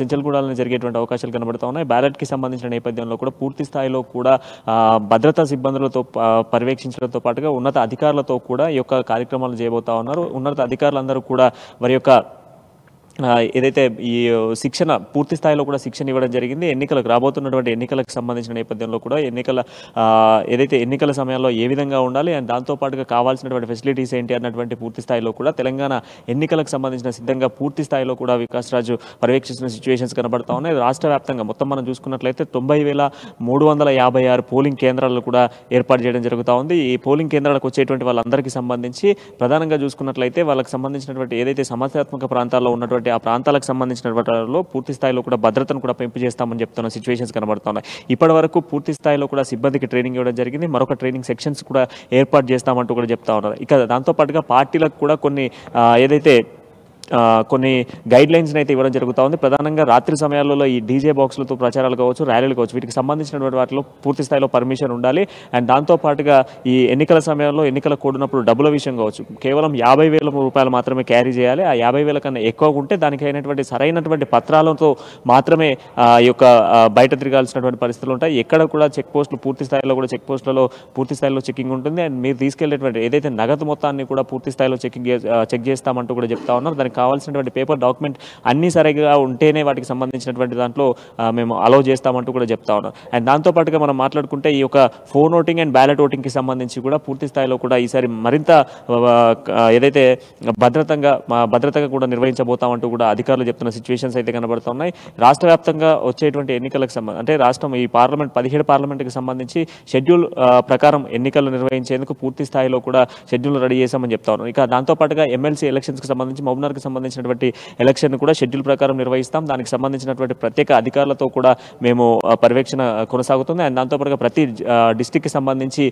చెంచల్గూడలో జరిగేటువంటి అవకాశాలు కనబడతా ఉన్నాయి. బ్యాలెట్కి సంబంధించిన నేపథ్యంలో కూడా పూర్తి స్థాయిలో కూడా భద్రతా సిబ్బందులతో పర్యవేక్షించడంతో పాటుగా ఉన్నత అధికారులతో కూడా ఈ యొక్క కార్యక్రమాలు చేయబోతా ఉన్నారు. ఉన్నత అధికారులందరూ కూడా వారి యొక్క ఏదైతే ఈ శిక్షణ పూర్తి స్థాయిలో కూడా శిక్షణ ఇవ్వడం జరిగింది. ఎన్నికలకు రాబోతున్నటువంటి ఎన్నికలకు సంబంధించిన నేపథ్యంలో కూడా ఏదైతే ఎన్నికల సమయాల్లో ఏ విధంగా ఉండాలి అండ్ దాంతోపాటుగా కావాల్సినటువంటి ఫెసిలిటీస్ ఏంటి అన్నటువంటి పూర్తి స్థాయిలో కూడా తెలంగాణ ఎన్నికలకు సంబంధించిన సిద్ధంగా పూర్తి స్థాయిలో కూడా వికాస్ రాజు పర్యవేక్షిస్తున్న సిచ్యువేషన్స్ కనబడతా ఉన్నాయి. రాష్ట్ర వ్యాప్తంగా మొత్తం మనం చూసుకున్నట్లయితే 90,356 పోలింగ్ కేంద్రాలు కూడా ఏర్పాటు చేయడం జరుగుతూ ఉంది. ఈ పోలింగ్ కేంద్రాలకు వచ్చేటువంటి వాళ్ళందరికీ సంబంధించి ప్రధానంగా చూసుకున్నట్లయితే వాళ్ళకి సంబంధించినటువంటి ఏదైతే సమస్యాత్మక ప్రాంతాల్లో ఉన్నటువంటి ఆ ప్రాంతాలకు సంబంధించిన వాటిలో పూర్తి స్థాయిలో కూడా భద్రతను కూడా పెంపు చేస్తామని చెప్తున్న సిచ్యువేషన్స్ కనబడుతున్నాయి. ఇప్పటి వరకు పూర్తి స్థాయిలో కూడా సిబ్బందికి ట్రైనింగ్ ఇవ్వడం జరిగింది. మరొక ట్రైనింగ్ సెక్షన్స్ కూడా ఏర్పాటు చేస్తామంటూ కూడా చెప్తా ఉన్నారు. ఇక దాంతోపాటుగా పార్టీలకు కూడా కొన్ని ఏదైతే కొన్ని గైడ్ లైన్స్ అయితే ఇవ్వడం జరుగుతూ ఉంది. ప్రధానంగా రాత్రి సమయాల్లో ఈ డీజే బాక్సులతో ప్రచారాలు కావచ్చు, ర్యాలీలు కావచ్చు, వీటికి సంబంధించినటువంటి వాటిలో పూర్తి స్థాయిలో పర్మిషన్ ఉండాలి. అండ్ దాంతోపాటుగా ఈ ఎన్నికల సమయంలో ఎన్నికల కూడినప్పుడు డబ్బుల విషయం కావచ్చు, కేవలం 50,000 రూపాయలు మాత్రమే క్యారీ చేయాలి. ఆ 50,000 కన్నా ఎక్కువ ఉంటే దానికి అయినటువంటి సరైనటువంటి పత్రాలతో మాత్రమే ఈ యొక్క బయట తిరగాల్సినటువంటి పరిస్థితులు ఉంటాయి. ఎక్కడ కూడా చెక్ పోస్టులు పూర్తి స్థాయిలో కూడా చెక్ పోస్టులలో పూర్తి స్థాయిలో చెకింగ్ ఉంటుంది. అండ్ మీరు తీసుకెళ్లేటువంటి ఏదైతే నగదు మొత్తాన్ని కూడా పూర్తి స్థాయిలో చెక్ చేస్తామంటూ కూడా చెప్తా ఉన్నారు. దానికి కావాల్సినటువంటి పేపర్ డాక్యుమెంట్ అన్ని సరిగా ఉంటేనే వాటికి సంబంధించినటువంటి దాంట్లో మేము అలౌ చేస్తామంటూ కూడా చెప్తా ఉన్నారు. అండ్ దాంతోపాటుగా మనం మాట్లాడుకుంటే ఈ యొక్క ఫోన్ ఓటింగ్ అండ్ బ్యాలెట్ ఓటింగ్కి సంబంధించి కూడా పూర్తి స్థాయిలో కూడా ఈసారి మరింత ఏదైతే భద్రతగా కూడా నిర్వహించబోతామంటూ కూడా అధికారులు చెప్తున్న సిచ్యువేషన్స్ అయితే కనబడుతున్నాయి. రాష్ట్ర వ్యాప్తంగా వచ్చేటువంటి ఎన్నికలకు అంటే రాష్ట్రం ఈ 17 పార్లమెంట్కి సంబంధించి షెడ్యూల్ ప్రకారం ఎన్నికలు నిర్వహించేందుకు పూర్తి స్థాయిలో కూడా షెడ్యూల్ రెడీ చేశామని చెప్తా ఉన్నాం. ఇక దాంతోపాటుగా ఎమ్మెల్సీ ఎలక్షన్స్కి సంబంధించి మహబూబ్నగర్కి సంబంధించినటువంటి ఎలక్షన్ కూడా షెడ్యూల్ ప్రకారం నిర్వహిస్తాం. దానికి సంబంధించినటువంటి ప్రత్యేక అధికారులతో కూడా మేము పర్యవేక్షణ కొనసాగుతుంది. అండ్ దాంతోపాటుగా ప్రతి డిస్టిక్కి సంబంధించి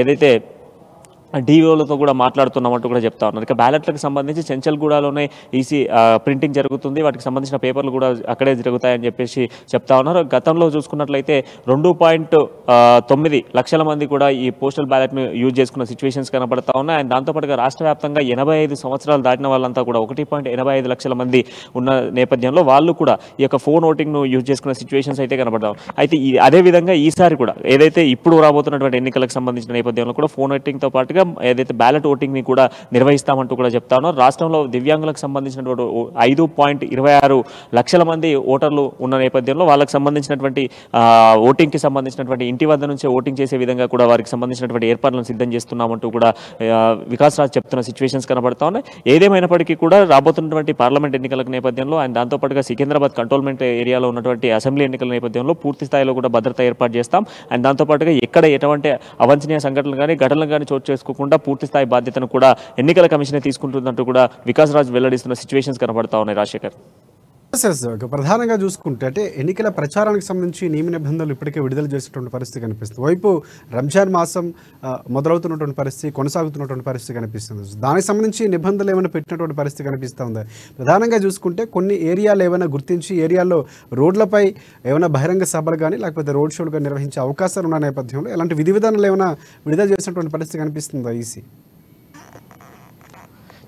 ఏదైతే డిఓలతో కూడా మాట్లాడుతున్నామంటూ కూడా చెప్తా ఉన్నారు. ఇక బ్యాలెట్లకు సంబంధించి చెంచల్గూడలోనే ఈసీ ప్రింటింగ్ జరుగుతుంది. వాటికి సంబంధించిన పేపర్లు కూడా అక్కడే జరుగుతాయని చెప్పేసి చెప్తా ఉన్నారు. గతంలో చూసుకున్నట్లయితే 2.9 లక్షల మంది కూడా ఈ పోస్టల్ బ్యాలెట్ను యూజ్ చేసుకున్న సిచ్యువేషన్స్ కనబడతా ఉన్నాయి. అండ్ దాంతోపాటుగా రాష్ట్ర వ్యాప్తంగా 85 సంవత్సరాలు దాటిన వాళ్ళంతా కూడా 1.85 లక్షల మంది ఉన్న నేపథ్యంలో వాళ్ళు కూడా ఈ యొక్క ఫోన్ ఓటింగ్ను యూజ్ చేసుకున్న సిచ్యువేషన్స్ అయితే కనబడతాం. అయితే అదేవిధంగా ఈసారి కూడా ఏదైతే ఇప్పుడు రాబోతున్నటువంటి ఎన్నికలకు సంబంధించిన నేపథ్యంలో కూడా ఫోన్ ఓటింగ్తో పాటుగా ఏదైతే బ్యాలెట్ ఓటింగ్ ని కూడా నిర్వహిస్తామంటూ కూడా చెప్తా ఉన్నారు. రాష్ట్రంలో దివ్యాంగులకు సంబంధించినటువంటి 5.26 లక్షల మంది ఓటర్లు ఉన్న నేపథ్యంలో వాళ్ళకి సంబంధించినటువంటి ఓటింగ్ కి సంబంధించినటువంటి ఇంటి వద్ద నుంచే ఓటింగ్ చేసే విధంగా కూడా వారికి సంబంధించినటువంటి ఏర్పాట్లను సిద్ధం చేస్తున్నామంటూ కూడా వికాస్ రాజ్ చెప్తున్న సిచ్యువేషన్స్ కనబడతా ఉన్నాయి. ఏదేమైనప్పటికీ కూడా రాబోతున్నటువంటి పార్లమెంట్ ఎన్నికల నేపథ్యంలో అండ్ దాంతోపాటుగా సికింద్రాబాద్ కంటోన్మెంట్ ఏరియాలో ఉన్నటువంటి అసెంబ్లీ ఎన్నికల నేపథ్యంలో పూర్తి స్థాయిలో కూడా భద్రత ఏర్పాటు చేస్తాం. అండ్ దాంతోపాటుగా ఎక్కడ ఎటువంటి అవాంఛనీయ సంఘటనలు కానీ ఘటనలు కానీ చోటు చేసుకోకుండా పూర్తి స్థాయి బాధ్యతను కూడా ఎన్నికల కమిషన్ తీసుకుంటుందంటూ కూడా వికాస్ రాజ్ వెల్లడిస్తున్న సిచ్యువేషన్స్ కనబడతా ఉన్నాయి. రాజశేఖర్, ప్రధానంగా చూసుకుంటే అంటే ఎన్నికల ప్రచారానికి సంబంధించి నియమ నిబంధనలు ఇప్పటికే విడుదల చేసేటువంటి పరిస్థితి కనిపిస్తుంది. వైపు రంజాన్ మాసం మొదలవుతున్నటువంటి పరిస్థితి, కొనసాగుతున్నటువంటి పరిస్థితి కనిపిస్తుంది. దానికి సంబంధించి నిబంధనలు ఏమైనా పెట్టినటువంటి పరిస్థితి కనిపిస్తూ ఉంది. ప్రధానంగా చూసుకుంటే కొన్ని ఏరియాలు ఏమైనా గుర్తించి ఏరియాల్లో రోడ్లపై ఏమైనా బహిరంగ సభలు కానీ లేకపోతే రోడ్ షోలు కానీ నిర్వహించే అవకాశాలు ఉన్న నేపథ్యంలో ఎలాంటి విధి విధానాలు ఏమైనా విడుదల చేసినటువంటి పరిస్థితి కనిపిస్తుందా ఈసీ?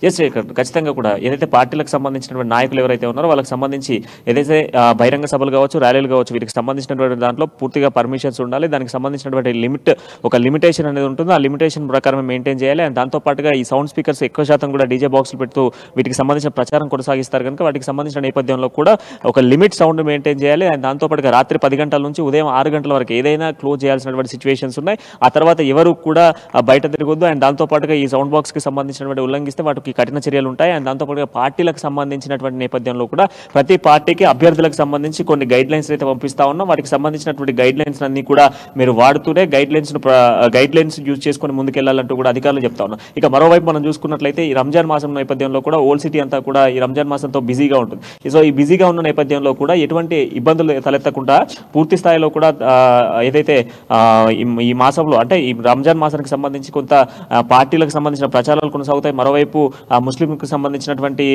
ఎస్ ఖచ్చితంగా కూడా ఏదైతే పార్టీలకు సంబంధించినటువంటి నాయకులు ఎవరైతే ఉన్నారో వాళ్ళకి సంబంధించి ఏదైతే బహిరంగ సభలు కావచ్చు, ర్యాలీలు కావచ్చు, వీటికి సంబంధించినటువంటి దాంట్లో పూర్తిగా పర్మిషన్స్ ఉండాలి. దానికి సంబంధించినటువంటి లిమిటేషన్ అనేది ఉంటుంది. ఆ లిమిటేషన్ ప్రకారం మెయింటైన్ చేయాలి. అండ్ దాంతోపాటుగా ఈ సౌండ్ స్పీకర్స్ ఎక్కువ శాతం కూడా డీజే బాక్సులు పెడుతూ వీటికి సంబంధించిన ప్రచారం కొనసాగిస్తారు కనుక వాటికి సంబంధించిన నేపథ్యంలో కూడా ఒక లిమిట్ సౌండ్ మెయింటైన్ చేయాలి. అండ్ దాంతోపాటుగా రాత్రి 10 గంటల నుంచి ఉదయం 6 గంటల వరకు ఏదైనా క్లోజ్ చేయాల్సినటువంటి సిచ్యువేషన్స్ ఉన్నాయి. ఆ తర్వాత ఎవరు కూడా బయట తిరగొద్దు. అండ్ దాంతోపాటుగా ఈ సౌండ్ బాక్స్కి సంబంధించినటువంటి ఉల్లంఘిస్తే వాటికి కఠిన చర్యలు ఉంటాయి. అండ్ దాంతోపాటుగా పార్టీలకు సంబంధించినటువంటి నేపథ్యంలో కూడా ప్రతి పార్టీకి అభ్యర్థులకు సంబంధించి కొన్ని గైడ్ లైన్స్ అయితే పంపిస్తా ఉన్నాం. వాటికి సంబంధించినటువంటి గైడ్ లైన్స్ అన్ని కూడా మీరు వాడుతూనే గైడ్ లైన్స్ యూజ్ చేసుకుని ముందుకెళ్లాలంటూ కూడా అధికారులు చెప్తా ఉన్నాం. ఇక మరోవైపు మనం చూసుకున్నట్లయితే ఈ రంజాన్ మాసం నేపథ్యంలో కూడా ఓల్డ్ సిటీ అంతా కూడా ఈ రంజాన్ మాసంతో బిజీగా ఉంటుంది. సో ఈ బిజీగా ఉన్న నేపథ్యంలో కూడా ఎటువంటి ఇబ్బందులు తలెత్తకుండా పూర్తి స్థాయిలో కూడా ఏదైతే ఈ మాసంలో అంటే ఈ రంజాన్ మాసానికి సంబంధించి కొంత పార్టీలకు సంబంధించిన ప్రచారాలు కొనసాగుతాయి. మరోవైపు ముస్లింకి సంబంధించినటువంటి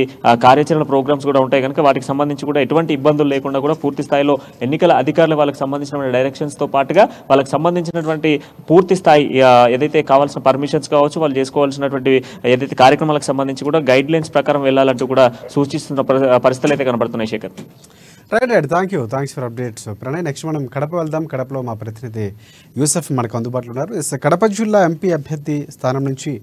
కార్యాచరణ ప్రోగ్రామ్స్ కూడా ఉంటాయి కనుక వాటికి సంబంధించి కూడా ఎటువంటి ఇబ్బందులు లేకుండా కూడా పూర్తి స్థాయిలో ఎన్నికల అధికారులు వాళ్ళకి సంబంధించిన డైరెక్షన్స్తో పాటుగా వాళ్ళకి సంబంధించినటువంటి పూర్తి స్థాయి ఏదైతే కావాల్సిన పర్మిషన్స్ కావచ్చు, వాళ్ళు చేసుకోవాల్సినటువంటి ఏదైతే కార్యక్రమాలకు సంబంధించి కూడా గైడ్ లైన్స్ ప్రకారం వెళ్ళాలంటూ కూడా సూచిస్తున్న పరిస్థితులు అయితే కనబడుతున్నాయి. Shekhar, right, thanks for updates Pranay. Next మనం కడప వెళ్దాం. కడపలో మా ప్రతినిధి యూసఫ్ మనకు అందుబాటులో ఉన్నారు. కడప జిల్లా ఎంపీ అభ్యర్థి స్థానం నుంచి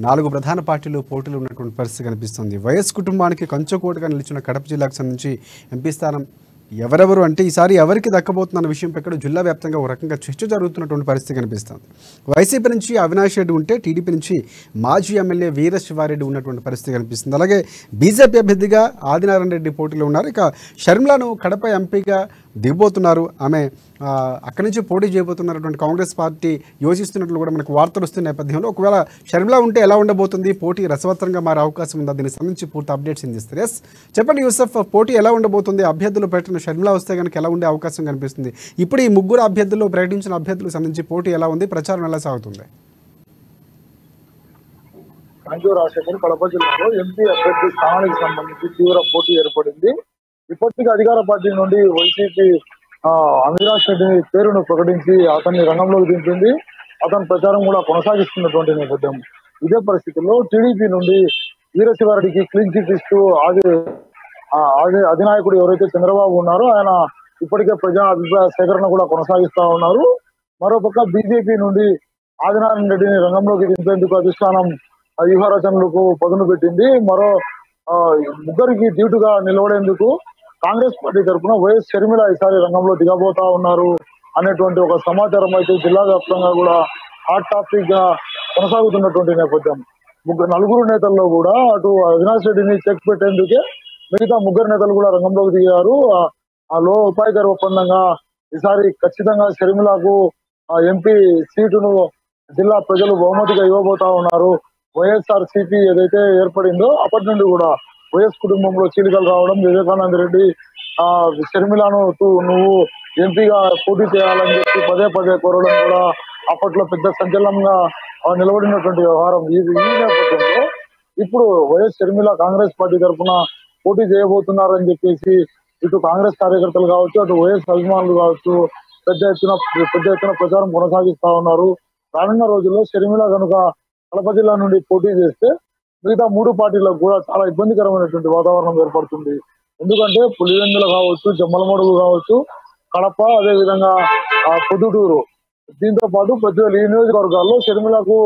4 ప్రధాన పార్టీలు పోటీలు ఉన్నటువంటి పరిస్థితి కనిపిస్తుంది. వైఎస్ కుటుంబానికి కంచుకోటగా నిలిచిన కడప జిల్లాకు సంబంధించి ఎంపీ స్థానం ఎవరెవరు అంటే ఈసారి ఎవరికి దక్కబోతుందన్న విషయం ఇక్కడ జిల్లా వ్యాప్తంగా ఒక రకంగా చర్చ జరుగుతున్నటువంటి పరిస్థితి కనిపిస్తుంది. వైసీపీ నుంచి అవినాష్ రెడ్డి ఉంటే టీడీపీ నుంచి మాజీ ఎమ్మెల్యే వీర శివారెడ్డి ఉన్నటువంటి పరిస్థితి కనిపిస్తుంది. అలాగే బీజేపీ అభ్యర్థిగా ఆదినారాయణ రెడ్డి పోటీలో ఉన్నారు. ఇక షర్మిలను కడప ఎంపీగా దిగబోతున్నారు. ఆమె అక్కడి నుంచి పోటీ చేయబోతున్నటువంటి కాంగ్రెస్ పార్టీ యోచిస్తున్నట్లు కూడా మనకు వార్తలు వస్తున్న నేపథ్యంలో ఒకవేళ షర్మిల ఉంటే ఎలా ఉండబోతుంది, పోటీ రసవత్తరంగా మారే అవకాశం ఉందా, దీనికి సంబంధించి పూర్తి అప్డేట్స్ అందిస్తారు. ఎస్ చెప్పండి యూసఫ్, పోటీ ఎలా ఉండబోతుంది, అభ్యర్థులు పెట్టిన షర్మిల వస్తే కనుక ఎలా ఉండే అవకాశం కనిపిస్తుంది, ఇప్పుడు ఈ 3 అభ్యర్థులు ప్రకటించిన అభ్యర్థులకు సంబంధించి పోటీ ఎలా ఉంది, ప్రచారం ఎలా సాగుతుంది? Thank you Rajasekhar. కడప జిల్లాలో ఎంపీ అభ్యర్థి స్థానానికి సంబంధించి తీవ్ర పోటీ ఏర్పడింది. ఇప్పటికీ అధికార పార్టీ నుండి వైసీపీ అవినాష్ రెడ్డి పేరును ప్రకటించి అతన్ని రంగంలోకి దింపింది. అతని ప్రచారం కూడా కొనసాగిస్తున్నటువంటి నేపథ్యం. ఇదే పరిస్థితుల్లో టీడీపీ నుండి వీరశివారెడ్డికి క్లీన్ చిట్ ఇస్తూ అధినాయకుడు ఎవరైతే చంద్రబాబు ఉన్నారో ఆయన ఇప్పటికే ప్రజా అభిప్రాయ సేకరణ కూడా కొనసాగిస్తా ఉన్నారు. మరోపక్క బీజేపీ నుండి ఆదినారాయణ రెడ్డిని రంగంలోకి దింపేందుకు అధిష్టానం వ్యూహరచనలకు పదును పెట్టింది. మరో ముగ్గురికి డ్యూటీగా నిలవడేందుకు కాంగ్రెస్ పార్టీ తరఫున వైఎస్ షర్మిల ఈసారి రంగంలో దిగబోతా ఉన్నారు అనేటువంటి ఒక సమాచారం అయితే జిల్లా వ్యాప్తంగా కూడా హాట్ టాపిక్ గా కొనసాగుతున్నటువంటి నేపథ్యం. నలుగురు నేతల్లో కూడా అటు అవినాష్ రెడ్డిని చెక్ పెట్టేందుకే మిగతా ముగ్గురు నేతలు కూడా రంగంలోకి దిగారు. ఆ లో ఉపాధికారి ఒప్పందంగా ఈసారి ఖచ్చితంగా షర్మిలకు ఎంపీ సీటును జిల్లా ప్రజలు బహుమతిగా ఇవ్వబోతా ఉన్నారు. వైఎస్ఆర్ సిపి ఏదైతే ఏర్పడిందో అప్పటి నుండి కూడా వైఎస్ కుటుంబంలో చీలికలు రావడం, వివేకానంద రెడ్డి షర్మిలను నువ్వు ఎంపీగా పోటీ చేయాలని చెప్పి పదే పదే కోరడం కూడా అప్పట్లో పెద్ద సంచలనంగా నిలబడినటువంటి వ్యవహారం. ఈ నేపథ్యంలో ఇప్పుడు వైఎస్ షర్మిల కాంగ్రెస్ పార్టీ తరఫున పోటీ చేయబోతున్నారని చెప్పేసి ఇటు కాంగ్రెస్ కార్యకర్తలు కావచ్చు, అటు వైఎస్ అభిమానులు కావచ్చు పెద్ద ఎత్తున ప్రచారం కొనసాగిస్తా ఉన్నారు. రానున్న రోజుల్లో షర్మిల కనుక కడప జిల్లా నుండి పోటీ చేస్తే మిగతా మూడు పార్టీలకు కూడా చాలా ఇబ్బందికరమైనటువంటి వాతావరణం ఏర్పడుతుంది. ఎందుకంటే పులివెందులు కావచ్చు, జమ్మలమడుగు కావచ్చు, కడప, అదేవిధంగా పొద్దుటూరు, దీంతో పాటు ప్రతి ఈ నియోజకవర్గాల్లో షర్మిలకు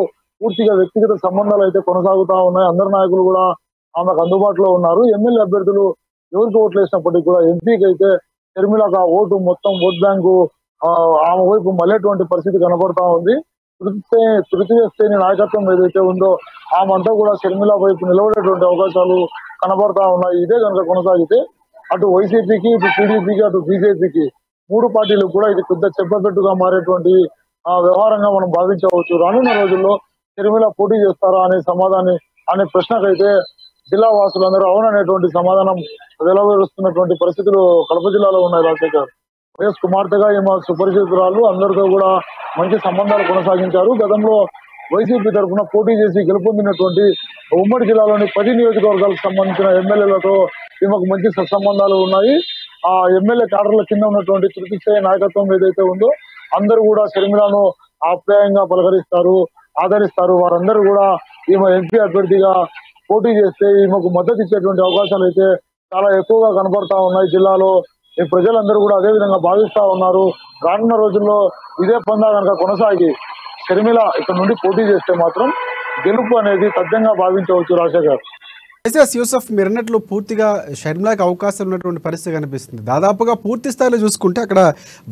పూర్తిగా వ్యక్తిగత సంబంధాలు అయితే కొనసాగుతా ఉన్నాయి. అందరు నాయకులు కూడా ఆమెకు అందుబాటులో ఉన్నారు. ఎమ్మెల్యే అభ్యర్థులు ఎవరికి ఓట్లు వేసినప్పటికీ కూడా ఎంపీకి అయితే షర్మిలకు ఆ ఓటు మొత్తం ఓట్ బ్యాంకు ఆమె వైపు మళ్ళేటువంటి పరిస్థితి కనబడతా ఉంది. తృతీయ శ్రేణి నాయకత్వం ఏదైతే ఉందో ఆమంతా కూడా షర్మిల వైపు నిలబడేటువంటి అవకాశాలు కనబడతా ఉన్నాయి. ఇదే కనుక కొనసాగితే అటు వైసీపీకి, ఇటు టీడీపీకి, అటు బీజేపీకి మూడు పార్టీలకు కూడా ఇది పెద్ద చెప్పబెట్టుగా మారేటువంటి వ్యవహారంగా మనం భావించవచ్చు. రానున్న రోజుల్లో షర్మిల పోటీ చేస్తారా అనే సమాధానం అనే ప్రశ్నకైతే జిల్లా వాసులందరూ అవుననేటువంటి సమాధానం వెలువరుస్తున్నటువంటి పరిస్థితులు కడప జిల్లాలో ఉన్నాయి. రాజశేఖర్ వైఎస్ కుమార్తెగా ఈమె సుపరిచితురాలు, అందరితో కూడా మంచి సంబంధాలు కొనసాగించారు. గతంలో వైసీపీ తరఫున పోటీ చేసి గెలుపొందినటువంటి ఉమ్మడి జిల్లాలోని 10 నియోజకవర్గాలకు సంబంధించిన ఎమ్మెల్యేలతో ఈమెకు మంచి సత్సంబంధాలు ఉన్నాయి. ఆ ఎమ్మెల్యే క్యాడర్ల కింద ఉన్నటువంటి తృతీయ నాయకత్వం ఏదైతే ఉందో అందరూ కూడా షర్మిలను ఆప్యాయంగా పలకరిస్తారు, ఆదరిస్తారు. వారందరూ కూడా ఈమె ఎంపీ అభ్యర్థిగా పోటీ చేస్తే ఈమెకు మద్దతు ఇచ్చేటువంటి అవకాశాలు అయితే చాలా ఎక్కువగా కనపడతా ఉన్నాయి జిల్లాలో. ఈ ప్రజలందరూ కూడా అదే విధంగా భావిస్తా ఉన్నారు. రానున్న రోజుల్లో ఇదే పందా కనుక కొనసాగి షర్మిల ఇక్కడ నుండి పోటీ చేస్తే మాత్రం గెలుపు అనేది తథ్యంగా భావించవచ్చు. రాజశేఖర్ ఎస్ఎస్ యూసఫ్ మీరు అన్నట్లు పూర్తిగా షర్మిలాకి అవకాశాలు ఉన్నటువంటి పరిస్థితి కనిపిస్తుంది. దాదాపుగా పూర్తి స్థాయిలో చూసుకుంటే అక్కడ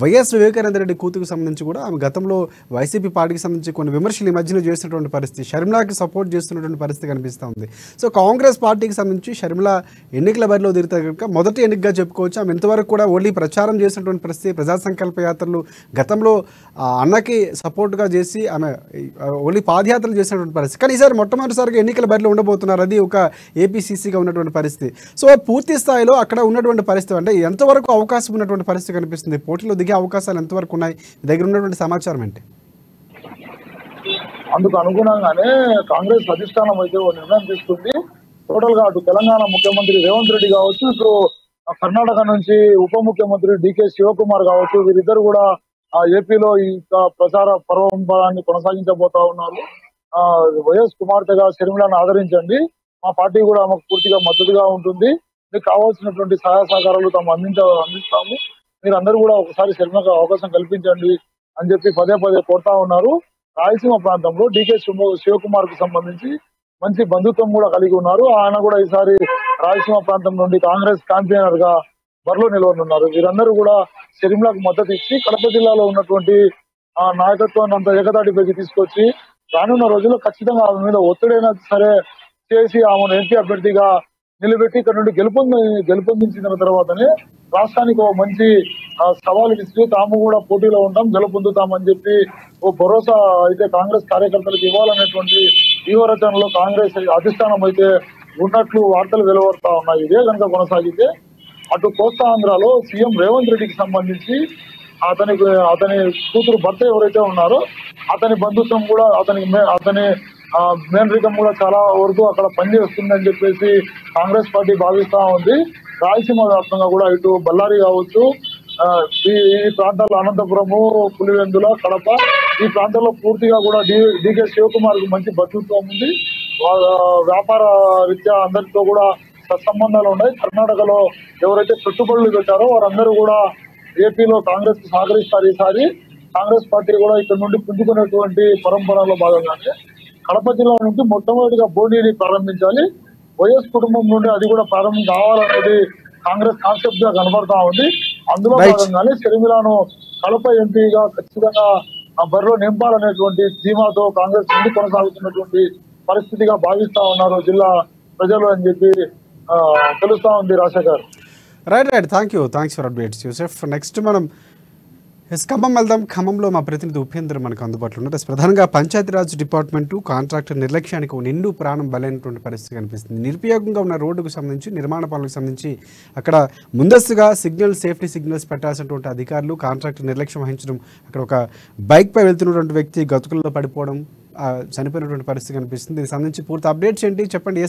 వైఎస్ వివేకానంద రెడ్డి కూతురికి సంబంధించి కూడా ఆమె గతంలో వైసీపీ పార్టీకి సంబంధించి కొన్ని విమర్శలు ఈ మధ్యన చేస్తున్నటువంటి పరిస్థితి, షర్మిలాకి సపోర్ట్ చేస్తున్నటువంటి పరిస్థితి కనిపిస్తూ ఉంది. సో కాంగ్రెస్ పార్టీకి సంబంధించి షర్మిల ఎన్నికల బరిలో దిగితే కనుక మొదటి ఎన్నికగా చెప్పుకోవచ్చు. ఆమె ఇంతవరకు కూడా ఓన్లీ ప్రచారం చేసినటువంటి పరిస్థితి, ప్రజా సంకల్ప యాత్రలు గతంలో అన్నకి సపోర్ట్గా చేసి ఆమె ఓన్లీ పాదయాత్రలు చేసినటువంటి పరిస్థితి. కానీ ఈసారి మొట్టమొదటిసారిగా ఎన్నికల బరిలో ఉండబోతున్నారు. అది ఒక ఏపీసీసీగా ఉన్నటువంటి పరిస్థితి. సో పూర్తి స్థాయిలో అక్కడ ఉన్నటువంటి పరిస్థితి అంటే ఎంతవరకు అవకాశం ఉన్నటువంటి పరిస్థితి కనిపిస్తుంది, పోటీలో దిగే అవకాశాలు ఎంతవరకు ఉన్నాయి, దగ్గర ఉన్నటువంటి సమాచారం ఏంటి? అందుకు అనుగుణంగానే కాంగ్రెస్ అధిష్టానం అయితే ఓ నిర్ణయం తీసుకుంది. టోటల్ గా అటు తెలంగాణ ముఖ్యమంత్రి రేవంత్ రెడ్డి కావచ్చు, ఇప్పుడు కర్ణాటక నుంచి ఉప ముఖ్యమంత్రి డికే శివకుమార్ కావచ్చు, వీరిద్దరు కూడా ఏపీలో ఈ ప్రచార పర్వంపరాన్ని కొనసాగించబోతా ఉన్నారు. వైఎస్ కుమార్తెగా షర్మిలను ఆదరించండి, మా పార్టీ కూడా మాకు పూర్తిగా మద్దతుగా ఉంటుంది, మీకు కావాల్సినటువంటి సహాయ సహకారాలు తాము అందిస్తాము, మీరు అందరూ కూడా ఒకసారి షర్మిలకు అవకాశం కల్పించండి అని చెప్పి పదే పదే కోరుతా ఉన్నారు. రాయలసీమ ప్రాంతంలో డికే శివకుమార్ కు సంబంధించి మంచి బంధుత్వం కూడా కలిగి ఉన్నారు. ఆయన కూడా ఈసారి రాయలసీమ ప్రాంతం నుండి కాంగ్రెస్ క్యాంపెయినర్ గా బరిలో నిలవనున్నారు. వీరందరూ కూడా షర్మిలకు మద్దతు ఇచ్చి కడప జిల్లాలో ఉన్నటువంటి నాయకత్వాన్ని అంత ఏకతాటిపైకి తీసుకొచ్చి రానున్న రోజుల్లో ఖచ్చితంగా ఆమె మీద ఒత్తిడైనా సరే చేసి ఆమెను ఎంపీ అభ్యర్థిగా నిలబెట్టి ఇక్కడ నుండి గెలుపొందించిన తర్వాతనే రాష్ట్రానికి ఓ మంచి సవాలు ఇస్తూ తాము కూడా పోటీలో ఉంటాం, గెలుపొందుతామని చెప్పి ఓ భరోసా అయితే కాంగ్రెస్ కార్యకర్తలకు ఇవ్వాలనేటువంటి వ్యూహరచనలో కాంగ్రెస్ అధిష్టానం అయితే ఉన్నట్లు వార్తలు వెలువడతా ఉన్నాయి. ఇదే కనుక కొనసాగితే అటు కోస్తాంధ్రలో సీఎం రేవంత్ రెడ్డికి సంబంధించి అతని కూతురు భర్త ఎవరైతే ఉన్నారో అతని బంధుత్వం కూడా అతని మేనరికం కూడా చాలా వరకు అక్కడ పనిచేస్తుందని చెప్పేసి కాంగ్రెస్ పార్టీ భావిస్తా ఉంది. రాయలసీమ వ్యాప్తంగా కూడా ఇటు బళ్ళారి కావచ్చు, ఈ ప్రాంతాల్లో అనంతపురము, పులివెందుల, కడప ఈ ప్రాంతాల్లో పూర్తిగా కూడా డికే శివకుమార్ కు మంచి బంధుత్వం ఉంది. వ్యాపార రీత్యా అందరితో కూడా సత్సంబంధాలు ఉన్నాయి. కర్ణాటకలో ఎవరైతే పెట్టుబడులు పెట్టారో వారందరూ కూడా ఏపీలో కాంగ్రెస్ కు సహకరిస్తారు. ఈసారి కాంగ్రెస్ పార్టీ కూడా ఇక్కడ నుండి పుంజుకునేటువంటి పరంపరలో భాగంగానే కడప జిల్లా నుండి మొట్టమొదటిగా బోడీని ప్రారంభించాలి. వైఎస్ కుటుంబం నుండి అది కూడా ప్రారంభం కావాలనేది కాంగ్రెస్ కాన్సెప్ట్ గా కనబడతా ఉంది. అందులో భాగంగానే షర్మిలను కడప ఎంపీగా ఖచ్చితంగా ఆ బరిలో నింపాలనేటువంటి ధీమాతో కాంగ్రెస్ ముందు కొనసాగుతున్నటువంటి పరిస్థితిగా భావిస్తా ఉన్నారు జిల్లా ప్రజలు అని చెప్పి తెలుస్తా ఉంది. Rajasekhar. Right thanks for updates Yusuf. Next మనం ఖమ్మం వెళ్దాం. ఖమ్మంలో మా ప్రతినిధి ఉపేంద్ర మనకు అందుబాటులో ఉన్నారు. ప్రధానంగా పంచాయతీరాజ్ డిపార్ట్మెంటు కాంట్రాక్టర్ నిర్లక్ష్యానికి నిండు ప్రాణం బలైనటువంటి పరిస్థితి కనిపిస్తుంది. నిరుపయోగంగా ఉన్న రోడ్డుకు సంబంధించి, నిర్మాణ పనులకు సంబంధించి అక్కడ ముందస్తుగా సేఫ్టీ సిగ్నల్స్ పెట్టాల్సినటువంటి అధికారులు కాంట్రాక్టర్ నిర్లక్ష్యం వహించడం, అక్కడ ఒక బైక్పై వెళ్తున్నటువంటి వ్యక్తి గతుకుల్లో పడిపోవడం, చనిపోయినటువంటి పరిస్థితి కనిపిస్తుంది. దీనికి సంబంధించి పూర్తి అప్డేట్స్ ఏంటి చెప్పండి.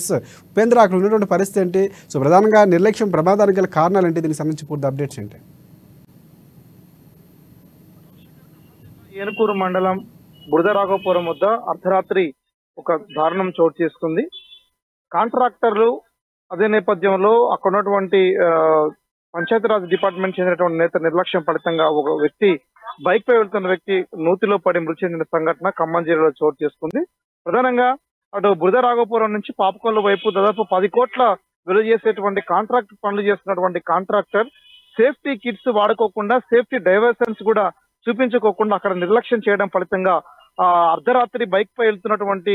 ఉపేంద్ర, అక్కడ ఉన్నటువంటి పరిస్థితి ఏంటి? సో ప్రధానంగా నిర్లక్ష్యం ప్రమాదానికి గల కారణాలు ఏంటి? దీనికి సంబంధించి పూర్తి అప్డేట్స్ ఏంటి? ఏనుకూరు మండలం బురదరాఘవపురం వద్ద అర్ధరాత్రి ఒక దారుణం చోటు చేసుకుంది. కాంట్రాక్టర్లు అదే నేపథ్యంలో అక్కడ ఉన్నటువంటి పంచాయతీరాజ్ డిపార్ట్మెంట్ చెందినటువంటి నేత నిర్లక్ష్యం ఫలితంగా ఒక వ్యక్తి బైక్ పై వెళ్తున్న వ్యక్తి నూతిలో పడి మృతి చెందిన సంఘటన ఖమ్మం జిల్లాలో చోటు చేసుకుంది. ప్రధానంగా అటు బురదరాఘవపురం నుంచి పాపకొల్లు వైపు దాదాపు 10 కోట్ల విలువ చేసేటువంటి కాంట్రాక్ట్ పనులు చేస్తున్నటువంటి కాంట్రాక్టర్ సేఫ్టీ కిట్స్ వాడుకోకుండా, సేఫ్టీ డైవర్షన్స్ కూడా చూపించుకోకుండా అక్కడ నిర్లక్ష్యం చేయడం ఫలితంగా అర్ధరాత్రి బైక్ పై వెళ్తున్నటువంటి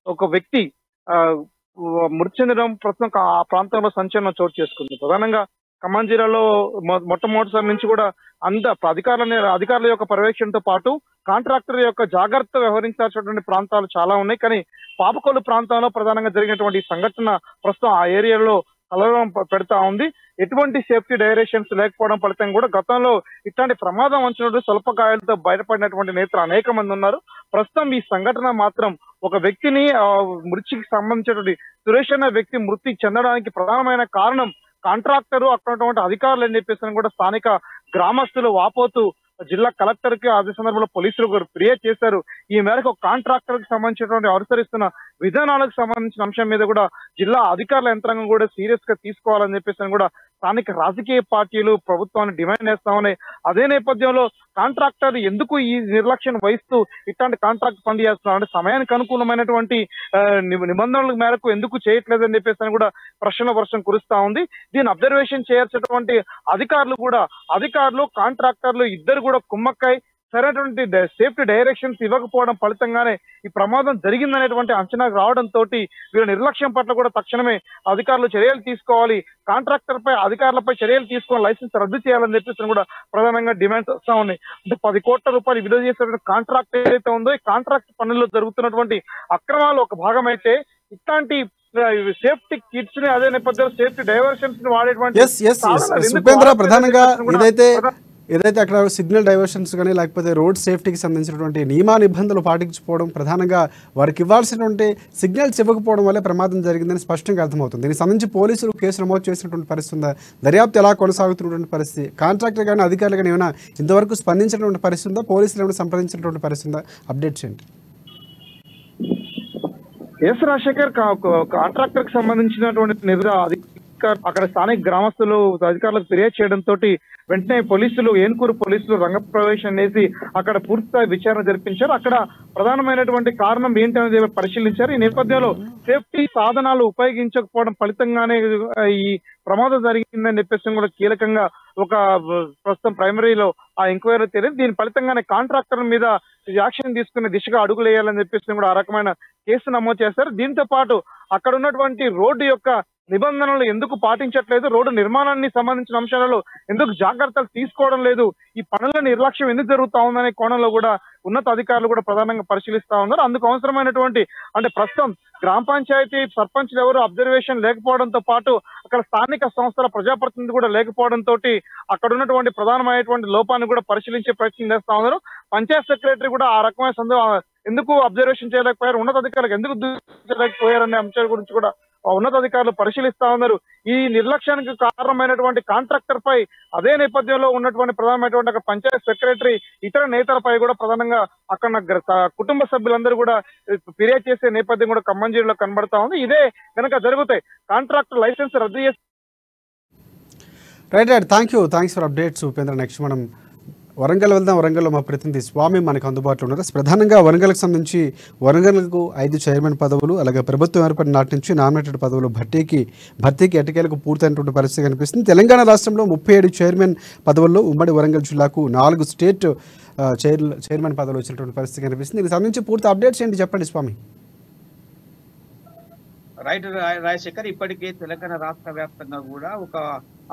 ఒక వ్యక్తి మృతి చెందడం ప్రస్తుతం ఆ ప్రాంతంలో సంచలనం చోటు చేసుకుంది. ప్రధానంగా ఖమ్మం జిల్లాలో మొట్టమొదటిసారి నుంచి కూడా అధికారుల యొక్క పర్యవేక్షణతో పాటు కాంట్రాక్టర్ యొక్క జాగ్రత్త వ్యవహరించాల్సినటువంటి ప్రాంతాలు చాలా ఉన్నాయి. కానీ పాపకొల్లు ప్రాంతంలో ప్రధానంగా జరిగినటువంటి సంఘటన ప్రస్తుతం ఆ ఏరియాలో కలవరం పెడతా ఉంది. ఎటువంటి సేఫ్టీ డైరెక్షన్స్ లేకపోవడం ఫలితంగా కూడా గతంలో ఇట్లాంటి ప్రమాదం వచ్చినట్టు స్వల్ప గాయాలతో బయటపడినటువంటి నేతలు అనేక మంది ఉన్నారు. ప్రస్తుతం ఈ సంఘటన మాత్రం ఒక వ్యక్తిని మృతికి సంబంధించినటువంటి సురేష్ అనే వ్యక్తి మృతి చెందడానికి ప్రధానమైన కారణం కాంట్రాక్టర్ అక్కడ అధికారులు అని చెప్పేసి కూడా స్థానిక గ్రామస్తులు వాపోతూ జిల్లా కలెక్టర్ కి అదే సందర్భంలో పోలీసులు ఫిర్యాదు చేశారు. ఈ మేరకు కాంట్రాక్టర్ కి సంబంధించినటువంటి అనుసరిస్తున్న విధానాలకు సంబంధించిన అంశం మీద కూడా జిల్లా అధికారుల యంత్రాంగం కూడా సీరియస్ గా తీసుకోవాలని చెప్పేసి కూడా స్థానిక రాజకీయ పార్టీలు ప్రభుత్వాన్ని డిమాండ్ చేస్తా ఉన్నాయి. అదే నేపథ్యంలో కాంట్రాక్టర్ ఎందుకు ఈ నిర్లక్ష్యం వహిస్తూ ఇట్లాంటి కాంట్రాక్ట్ పనులు చేస్తున్నారు అంటే సమయానికి అనుకూలమైనటువంటి నిబంధనల మేరకు ఎందుకు చేయట్లేదని చెప్పేసి కూడా ప్రశ్నల వర్షం కురుస్తా ఉంది. దీన్ని అబ్జర్వేషన్ చేయాల్సినటువంటి అధికారులు కాంట్రాక్టర్లు ఇద్దరు కూడా కుమ్మక్కై సరైనటువంటి సేఫ్టీ డైరెక్షన్స్ ఇవ్వకపోవడం ఫలితంగానే ఈ ప్రమాదం జరిగిందనేటువంటి అంచనాకు రావడంతో వీళ్ళ నిర్లక్ష్యం పట్ల కూడా తక్షణమే అధికారులు చర్యలు తీసుకోవాలి, కాంట్రాక్టర్ పై అధికారులపై చర్యలు తీసుకొని లైసెన్స్ రద్దు చేయాలని చెప్పేసి కూడా ప్రధానంగా డిమాండ్స్ వస్తా ఉన్నాయి. అంటే 10 కోట్ల రూపాయలు విలువ చేసేటువంటి కాంట్రాక్ట్ ఏదైతే ఉందో ఈ కాంట్రాక్ట్ పనుల్లో జరుగుతున్నటువంటి అక్రమాలు ఒక భాగం అయితే ఇట్లాంటి సేఫ్టీ కిట్స్ ని అదే నేపథ్యంలో సేఫ్టీ డైవర్షన్స్ ని వాడేటువంటి ఉపేంద్ర ప్రధానంగా ఏదైతే అక్కడ సిగ్నల్ డైవర్షన్స్ కానీ లేకపోతే రోడ్ సేఫ్టీకి సంబంధించినటువంటి నియమ నిబంధనలు పాటించకపోవడం, ప్రధానంగా వారికి ఇవ్వాల్సినటువంటి సిగ్నల్స్ ఇవ్వకపోవడం వల్లే ప్రమాదం జరిగిందని స్పష్టంగా అర్థమవుతుంది. దీనికి సంబంధించి పోలీసులు కేసు నమోదు చేసినటువంటి పరిస్థితి ఉందా? దర్యాప్తు ఎలా కొనసాగుతున్నటువంటి పరిస్థితి? కాంట్రాక్టర్ కానీ అధికారులు కానీ ఏమైనా ఇంతవరకు స్పందించినటువంటి పరిస్థితి ఉందా? పోలీసులు ఏమైనా సంప్రదించినటువంటి పరిస్థితి ఉందా? అప్డేట్స్ ఏంటి? ఎస్ రాజశేఖర్, కాంట్రాక్టర్ కి సంబంధించినటువంటి అక్కడ స్థానిక గ్రామస్తులు అధికారులకు ఫిర్యాదు చేయడంతో వెంటనే ఏనుకూరు పోలీసులు రంగప్రవేశం చేసి అక్కడ పూర్తిస్థాయి విచారణ జరిపించారు. అక్కడ ప్రధానమైనటువంటి కారణం ఏంటనేది పరిశీలించారు. ఈ నేపథ్యంలో సేఫ్టీ సాధనాలు ఉపయోగించకపోవడం ఫలితంగానే ఈ ప్రమాదం జరిగిందని చెప్పేసి కూడా కీలకంగా ఒక ప్రస్తుతం ప్రైమరీలో ఆ ఎంక్వైరీ తెలియదు. దీని ఫలితంగానే కాంట్రాక్టర్ మీద యాక్షన్ తీసుకునే దిశగా అడుగులు వేయాలని చెప్పేసి కూడా ఆ రకమైన కేసు నమోదు చేశారు. దీంతో పాటు అక్కడ ఉన్నటువంటి రోడ్డు యొక్క నిబంధనలు ఎందుకు పాటించట్లేదు, రోడ్డు నిర్మాణానికి సంబంధించిన అంశాలలో ఎందుకు జాగ్రత్తలు తీసుకోవడం లేదు, ఈ పనుల నిర్లక్ష్యం ఎందుకు జరుగుతా ఉందనే కోణంలో కూడా ఉన్నత అధికారులు కూడా ప్రధానంగా పరిశీలిస్తా ఉన్నారు. అందుకు అవసరమైనటువంటి అంటే ప్రస్తుతం గ్రామ పంచాయతీ సర్పంచ్లు ఎవరు అబ్జర్వేషన్ లేకపోవడంతో పాటు అక్కడ స్థానిక సంస్థల ప్రజాప్రతినిధి కూడా లేకపోవడంతో అక్కడ ఉన్నటువంటి ప్రధానమైనటువంటి లోపాన్ని కూడా పరిశీలించే ప్రయత్నం చేస్తా ఉన్నారు. పంచాయత్ సెక్రటరీ కూడా ఆ రకమైన ఎందుకు అబ్జర్వేషన్ చేయలేకపోయారు, ఉన్నతాధికారులకు ఎందుకు చేయలేకపోయారనే అంశాల గురించి కూడా ఆ ఉన్నతాధికారులు పరిశీలిస్తా ఉన్నారు. ఈ నిర్లక్ష్యానికి కారణమైనటువంటి కాంట్రాక్టర్ పై అదే నేపథ్యంలో ఉన్నటువంటి ప్రధానమైనటువంటి ఒక పంచాయత్ సెక్రటరీ ఇతర నేతలపై కూడా ప్రధానంగా అక్కడ కుటుంబ సభ్యులందరూ కూడా ఫిర్యాదు చేసే నేపథ్యం కూడా ఖమ్మం జిల్లాలో కనబడతా ఉంది. ఇదే కనుక జరుగుతాయి కాంట్రాక్టర్ లైసెన్స్ రద్దు చేసి right thanks for updates Upendra. Next మనం వరంగల్ వెళ్దాం. వరంగల్లో మా ప్రతినిధి స్వామి మనకు అందుబాటులో ఉన్నారు. ప్రధానంగా వరంగల్కి సంబంధించి వరంగల్కు 5 చైర్మన్ పదవులు, అలాగే ప్రభుత్వం ఏర్పడిన నాటి నుంచి నామినేటెడ్ పదవులు భర్తీకి ఎటకేలకు పూర్తయినటువంటి పరిస్థితి కనిపిస్తుంది. తెలంగాణ రాష్ట్రంలో 37 చైర్మన్ పదవుల్లో ఉమ్మడి వరంగల్ జిల్లాకు 4 స్టేట్ చైర్మన్ పదవులు వచ్చినటువంటి పరిస్థితి కనిపిస్తుంది. దీనికి సంబంధించి పూర్తి అప్డేట్స్ ఏంటి చెప్పండి స్వామి. రైట్ రాజశేఖర్, ఇప్పటికే తెలంగాణ రాష్ట్ర వ్యాప్తంగా కూడా ఒక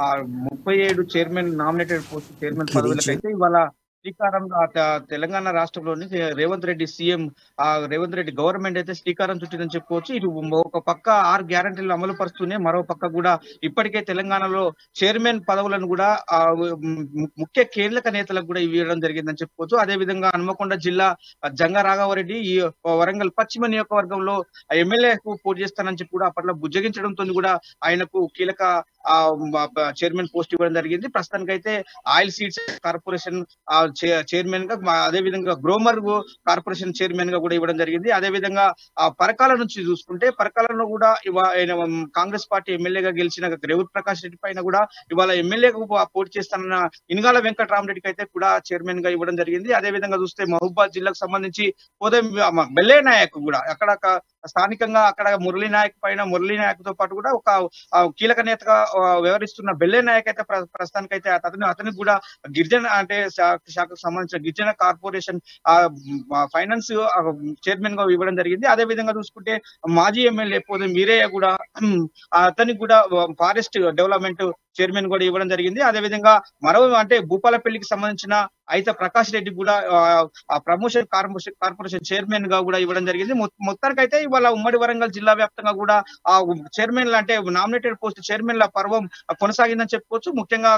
37 చైర్మన్ నామినేటెడ్ పోస్ట్ చైర్మన్ పదవులకైతే ఇవాళ శ్రీకారం తెలంగాణ రాష్ట్రంలోని రేవంత్ రెడ్డి సీఎం రేవంత్ రెడ్డి గవర్నమెంట్ అయితే శ్రీకారం చుట్టిందని చెప్పుకోవచ్చు. ఇటు ఒక పక్క 6 గ్యారంటీలు అమలు పరుస్తూనే మరో పక్క కూడా ఇప్పటికే తెలంగాణలో చైర్మన్ పదవులను కూడా ముఖ్య కీలక నేతలకు కూడా ఇవ్వడం జరిగిందని చెప్పుకోవచ్చు. అదే విధంగా హన్మకొండ జిల్లా జంగా రాఘవరెడ్డి ఈ వరంగల్ పశ్చిమ నియోజకవర్గంలో ఎమ్మెల్యేకు పోటీ చేస్తానని చెప్పి కూడా అప్పట్లో బుజ్జగించడంతో కూడా ఆయనకు కీలక చైర్మన్ పోస్ట్ ఇవ్వడం జరిగింది. ప్రస్తుతానికైతే ఆయిల్ సీడ్స్ కార్పొరేషన్ చైర్మన్ గా, అదే విధంగా గ్రోమర్ కార్పొరేషన్ చైర్మన్ గా కూడా ఇవ్వడం జరిగింది. అదే విధంగా పరకాల నుంచి చూసుకుంటే పరకాలలో కూడా కాంగ్రెస్ పార్టీ ఎమ్మెల్యేగా గెలిచిన రేవూర్ ప్రకాష్ రెడ్డి పైన కూడా ఇవాళ ఎమ్మెల్యేగా పోటీ చేస్తానన్న ఇనుగాల వెంకటరామరెడ్డికి అయితే కూడా చైర్మన్ గా ఇవ్వడం జరిగింది. అదే విధంగా చూస్తే మహబూబాద్ జిల్లాకు సంబంధించి బెల్లే నాయక్ కూడా అక్కడ స్థానికంగా అక్కడ మురళీ నాయక్ తో పాటు కూడా ఒక కీలక నేతగా వ్యవహరిస్తున్న బెల్లే నాయక్ అయితే ప్రస్తుతానికైతే అతనికి కూడా గిరిజన అంటే శాఖకు సంబంధించిన గిరిజన కార్పొరేషన్ ఫైనాన్స్ చైర్మన్ గా ఇవ్వడం జరిగింది. అదే విధంగా చూసుకుంటే మాజీ ఎమ్మెల్యే పోతే మీరయ్య కూడా అతనికి కూడా ఫారెస్ట్ డెవలప్మెంట్ చైర్మన్ కూడా ఇవ్వడం జరిగింది. అదే విధంగా మరో అంటే భూపాలపల్లికి సంబంధించిన అయితే ప్రకాష్ రెడ్డి కూడా ప్రమోషన్ కార్పొరేషన్ చైర్మన్ గా కూడా ఇవ్వడం జరిగింది. మొత్తానికైతే ఇవాళ ఉమ్మడి వరంగల్ జిల్లా వ్యాప్తంగా కూడా ఆ చైర్మన్లు అంటే నామినేటెడ్ పోస్ట్ చైర్మన్ల పర్వం కొనసాగిందని చెప్పుకోవచ్చు. ముఖ్యంగా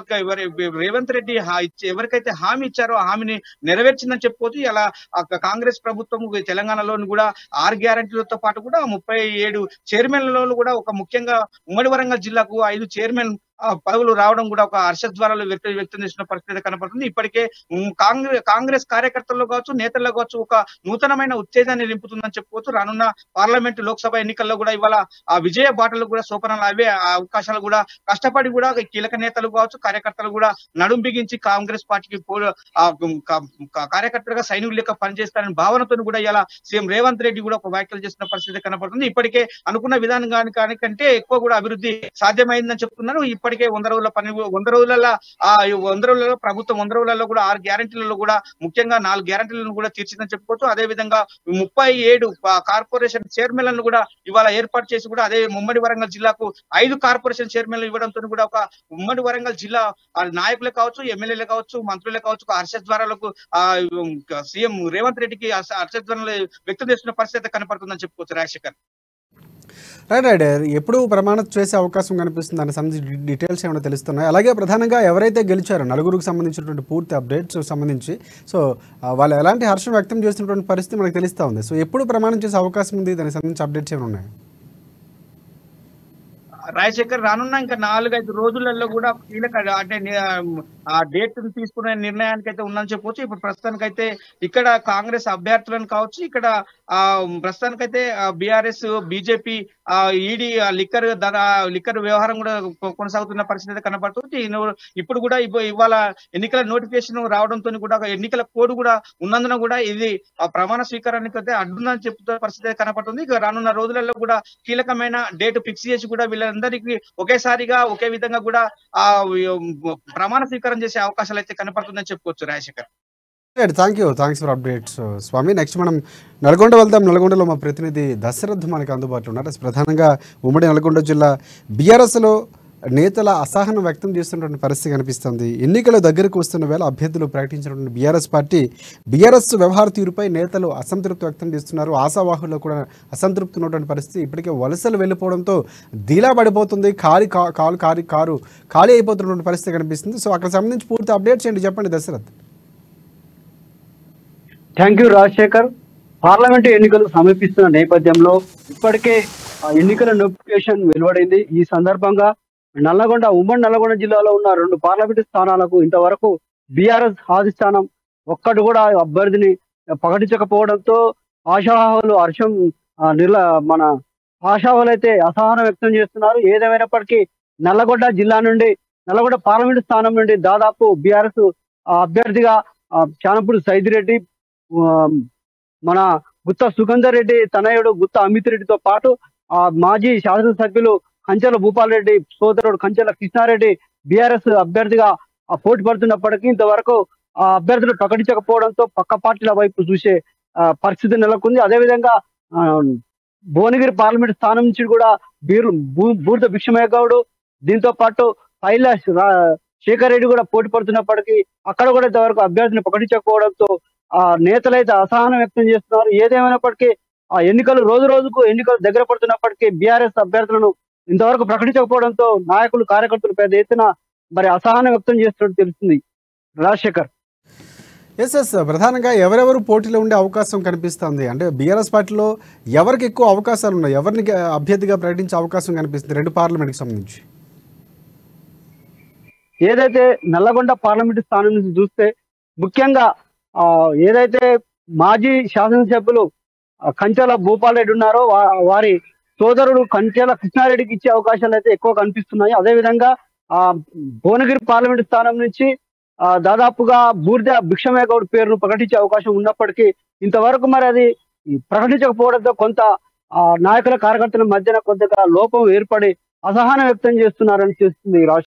రేవంత్ రెడ్డి ఎవరికైతే హామీ ఇచ్చారో ఆ హామీని నెరవేర్చిందని చెప్పుకోవచ్చు. ఇలా కాంగ్రెస్ ప్రభుత్వం తెలంగాణలోని కూడా 6 గ్యారంటీలతో పాటు కూడా 37 చైర్మన్లలో కూడా ఒక ముఖ్యంగా ఉమ్మడి వరంగల్ జిల్లాకు 5 చైర్మన్ పదవులు రావడం కూడా ఒక హర్షద్వారాలు వ్యక్తం చేసిన పరిస్థితి కనపడుతుంది. ఇప్పటికే కాంగ్రెస్ కార్యకర్తల్లో కావచ్చు, నేతల్లో కావచ్చు ఒక నూతనమైన ఉత్తేజాన్ని నింపుతుందని చెప్పుకోవచ్చు. రానున్న పార్లమెంటు లోక్సభ ఎన్నికల్లో కూడా ఇవాళ ఆ విజయ బాటలు కూడా సోపనాలు అవే అవకాశాలు కూడా కష్టపడి కూడా కీలక నేతలు కావచ్చు, కార్యకర్తలు కూడా నడుం బిగించి కాంగ్రెస్ పార్టీకి కార్యకర్తలుగా సైనికులు లెక్క పనిచేస్తారని భావనతో కూడా ఇలా సీఎం రేవంత్ రెడ్డి కూడా ఒక వ్యాఖ్యలు చేసిన పరిస్థితి కనపడుతుంది. ఇప్పటికే అనుకున్న విధానానికంటే ఎక్కువ కూడా అభివృద్ధి సాధ్యమైందని చెప్తున్నారు. ఇప్పటికే 100 రోజులలో ప్రభుత్వం 100 రోజులలో కూడా 6 గ్యారంటీలలో కూడా ముఖ్యంగా 4 గ్యారంటీలను కూడా తీర్చిందని చెప్పుకోవచ్చు. అదే విధంగా 37 కార్పొరేషన్ చైర్మన్లను కూడా ఇవాళ ఏర్పాటు చేసి కూడా అదే ఉమ్మడి వరంగల్ జిల్లాకు 5 కార్పొరేషన్ చైర్మన్లు ఇవ్వడంతో కూడా ఒక ఉమ్మడి వరంగల్ జిల్లా నాయకులే కావచ్చు, ఎమ్మెల్యేలు కావచ్చు, మంత్రులే కావచ్చు హర్షద్వారాలకు సీఎం రేవంత్ రెడ్డికి హర్షద్వారాలు వ్యక్తం చేస్తున్న పరిస్థితి కనపడుతుందని చెప్పుకోవచ్చు. రాజశేఖర్ రైట్ ఎప్పుడు ప్రమాణం చేసే అవకాశం కనిపిస్తుంది దానికి సంబంధించి డీటెయిల్స్ ఏమైనా తెలుస్తున్నాయి. అలాగే ప్రధానంగా ఎవరైతే గెలిచారో 4గురికి సంబంధించినటువంటి పూర్తి అప్డేట్స్ సంబంధించి వాళ్ళు ఎలాంటి హర్షం వ్యక్తం చేస్తున్నటువంటి పరిస్థితి మనకు తెలుస్తూ ఉంది. సో ఎప్పుడు ప్రమాణం చేసే అవకాశం ఉంది, దానికి సంబంధించి అప్డేట్స్ ఏమైనా ఉన్నాయి? రాజశేఖర్ రానున్న ఇంకా 4-5 రోజులలో కూడా కీలక అంటే ఆ డేట్ తీసుకునే నిర్ణయానికి అయితే ఉందని చెప్పవచ్చు. ఇప్పుడు ప్రస్తుతానికైతే ఇక్కడ కాంగ్రెస్ అభ్యర్థులను కావచ్చు, ఇక్కడ ప్రస్తుతానికైతే బీఆర్ఎస్ బీజేపీ ఈడీ లిక్కర్ వ్యవహారం కూడా కొనసాగుతున్న పరిస్థితి కనబడుతుంది. ఇప్పుడు కూడా ఇవాళ ఎన్నికల నోటిఫికేషన్ రావడంతో కూడా ఎన్నికల కోడ్ కూడా ఉన్నందున కూడా ఇది ప్రమాణ స్వీకారానికి అయితే అడ్డుందని చెప్తున్న పరిస్థితి కనపడుతుంది. ఇక రానున్న రోజులలో కూడా కీలకమైన డేట్ ఫిక్స్ చేసి కూడా వీళ్ళందరికీ ఒకేసారిగా ఒకే విధంగా కూడా ప్రమాణ స్వీకారం చేసే అవకాశాలు అయితే కనపడుతుందని చెప్పుకోవచ్చు. Rajasekhar thanks for updates Swamy. Next మనం నల్గొండ వెళ్దాం. నల్గొండలో మా ప్రతినిధి దశరథ్ మనకు అందుబాటులో ఉన్నారు. ప్రధానంగా ఉమ్మడి నల్గొండ జిల్లా బీఆర్ఎస్లో నేతల అసహనం వ్యక్తం చేస్తున్నటువంటి పరిస్థితి కనిపిస్తుంది. ఎన్నికల దగ్గరకు వస్తున్న వేళ అభ్యర్థులు ప్రకటించినటువంటి బీఆర్ఎస్ వ్యవహార తీరుపై నేతలు అసంతృప్తి వ్యక్తం చేస్తున్నారు. ఆశావాహుల్లో కూడా అసంతృప్తి ఉన్నటువంటి పరిస్థితి. ఇప్పటికే వలసలు వెళ్ళిపోవడంతో ధీలా పడిపోతుంది, ఖాళీ అయిపోతున్నటువంటి పరిస్థితి కనిపిస్తుంది. సో అక్కడ సంబంధించి పూర్తి అప్డేట్స్ ఏంటి చెప్పండి Dashrath. Thank you Rajasekhar. Parliament ఎన్నికలు సమీపిస్తున్న నేపథ్యంలో ఇప్పటికే ఎన్నికల నోటిఫికేషన్ వెలువడింది. ఈ సందర్భంగా ఉమ్మడి నల్లగొండ జిల్లాలో ఉన్న 2 పార్లమెంటు స్థానాలకు ఇంతవరకు బీఆర్ఎస్ అధిష్టానం ఒక్కటి కూడా అభ్యర్థిని ప్రకటించకపోవడంతో ఆశావాహులు మన ఆశావాహులు అయితే అసహనం వ్యక్తం చేస్తున్నారు. ఏదేమైనప్పటికీ నల్లగొండ పార్లమెంటు స్థానం నుండి దాదాపు బీఆర్ఎస్ అభ్యర్థిగా చానపూడి సైదిరెడ్డి, మన గుత్తా సుఖేందర్ రెడ్డి తనయుడు గుత్తా అమిత్ రెడ్డితో పాటు మాజీ శాసనసభ్యులు కంచెల భూపాల్ రెడ్డి సోదరుడు కంచెల కృష్ణారెడ్డి బీఆర్ఎస్ అభ్యర్థిగా పోటీ పడుతున్నప్పటికీ ఇంతవరకు ఆ అభ్యర్థులు ప్రకటించకపోవడంతో పక్క పార్టీల వైపు చూసే పరిస్థితి నెలకొంది. అదేవిధంగా భువనగిరి పార్లమెంట్ స్థానం నుంచి కూడా బూర్ద భిక్షమయ్య గౌడ్, దీంతో పాటు పైల శేఖర్ రెడ్డి కూడా పోటీ పడుతున్నప్పటికీ అక్కడ కూడా ఇంతవరకు అభ్యర్థిని ప్రకటించకపోవడంతో నేతలైతే అసహనం వ్యక్తం చేస్తున్నారు. ఏదేమైనప్పటికీ ఎన్నికలు రోజుకు దగ్గర పడుతున్నప్పటికీ బీఆర్ఎస్ అభ్యర్థులను ఇంతవరకు ప్రకటించకపోవడంతో నాయకులు కార్యకర్తలు పెద్ద ఎత్తున మరి అసహనం వ్యక్తం చేస్తున్నట్టు తెలుస్తుంది. రాజశేఖర్. ఎస్ ప్రధానంగా ఎవరెవరు పోటీలో ఉండే అవకాశం కనిపిస్తుంది? అంటే బీఆర్ఎస్ పార్టీలో ఎవరికి ఎక్కువ అవకాశాలు ఉన్నాయి, ఎవరిని అభ్యర్థిగా ప్రకటించే అవకాశం కనిపిస్తుంది 2 పార్లమెంట్కి సంబంధించి? ఏదైతే నల్లగొండ పార్లమెంటు స్థానం నుంచి చూస్తే ముఖ్యంగా ఏదైతే మాజీ శాసనసభ్యులు కంచెల భూపాల్ రెడ్డి ఉన్నారో వారి సోదరుడు కంచెల కృష్ణారెడ్డికి ఇచ్చే అవకాశాలు అయితే ఎక్కువ కనిపిస్తున్నాయి. అదేవిధంగా భువనగిరి పార్లమెంటు స్థానం నుంచి దాదాపుగా బూర్ద భిక్షమయ్య గౌడ్ పేరును ప్రకటించే అవకాశం ఉన్నప్పటికీ ఇంతవరకు మరి అది ప్రకటించకపోవడంతో కొంత నాయకుల కార్యకర్తల మధ్యన కొద్దిగా లోపం ఏర్పడి అసహనం వ్యక్తం చేస్తున్నారని తెలుస్తుంది.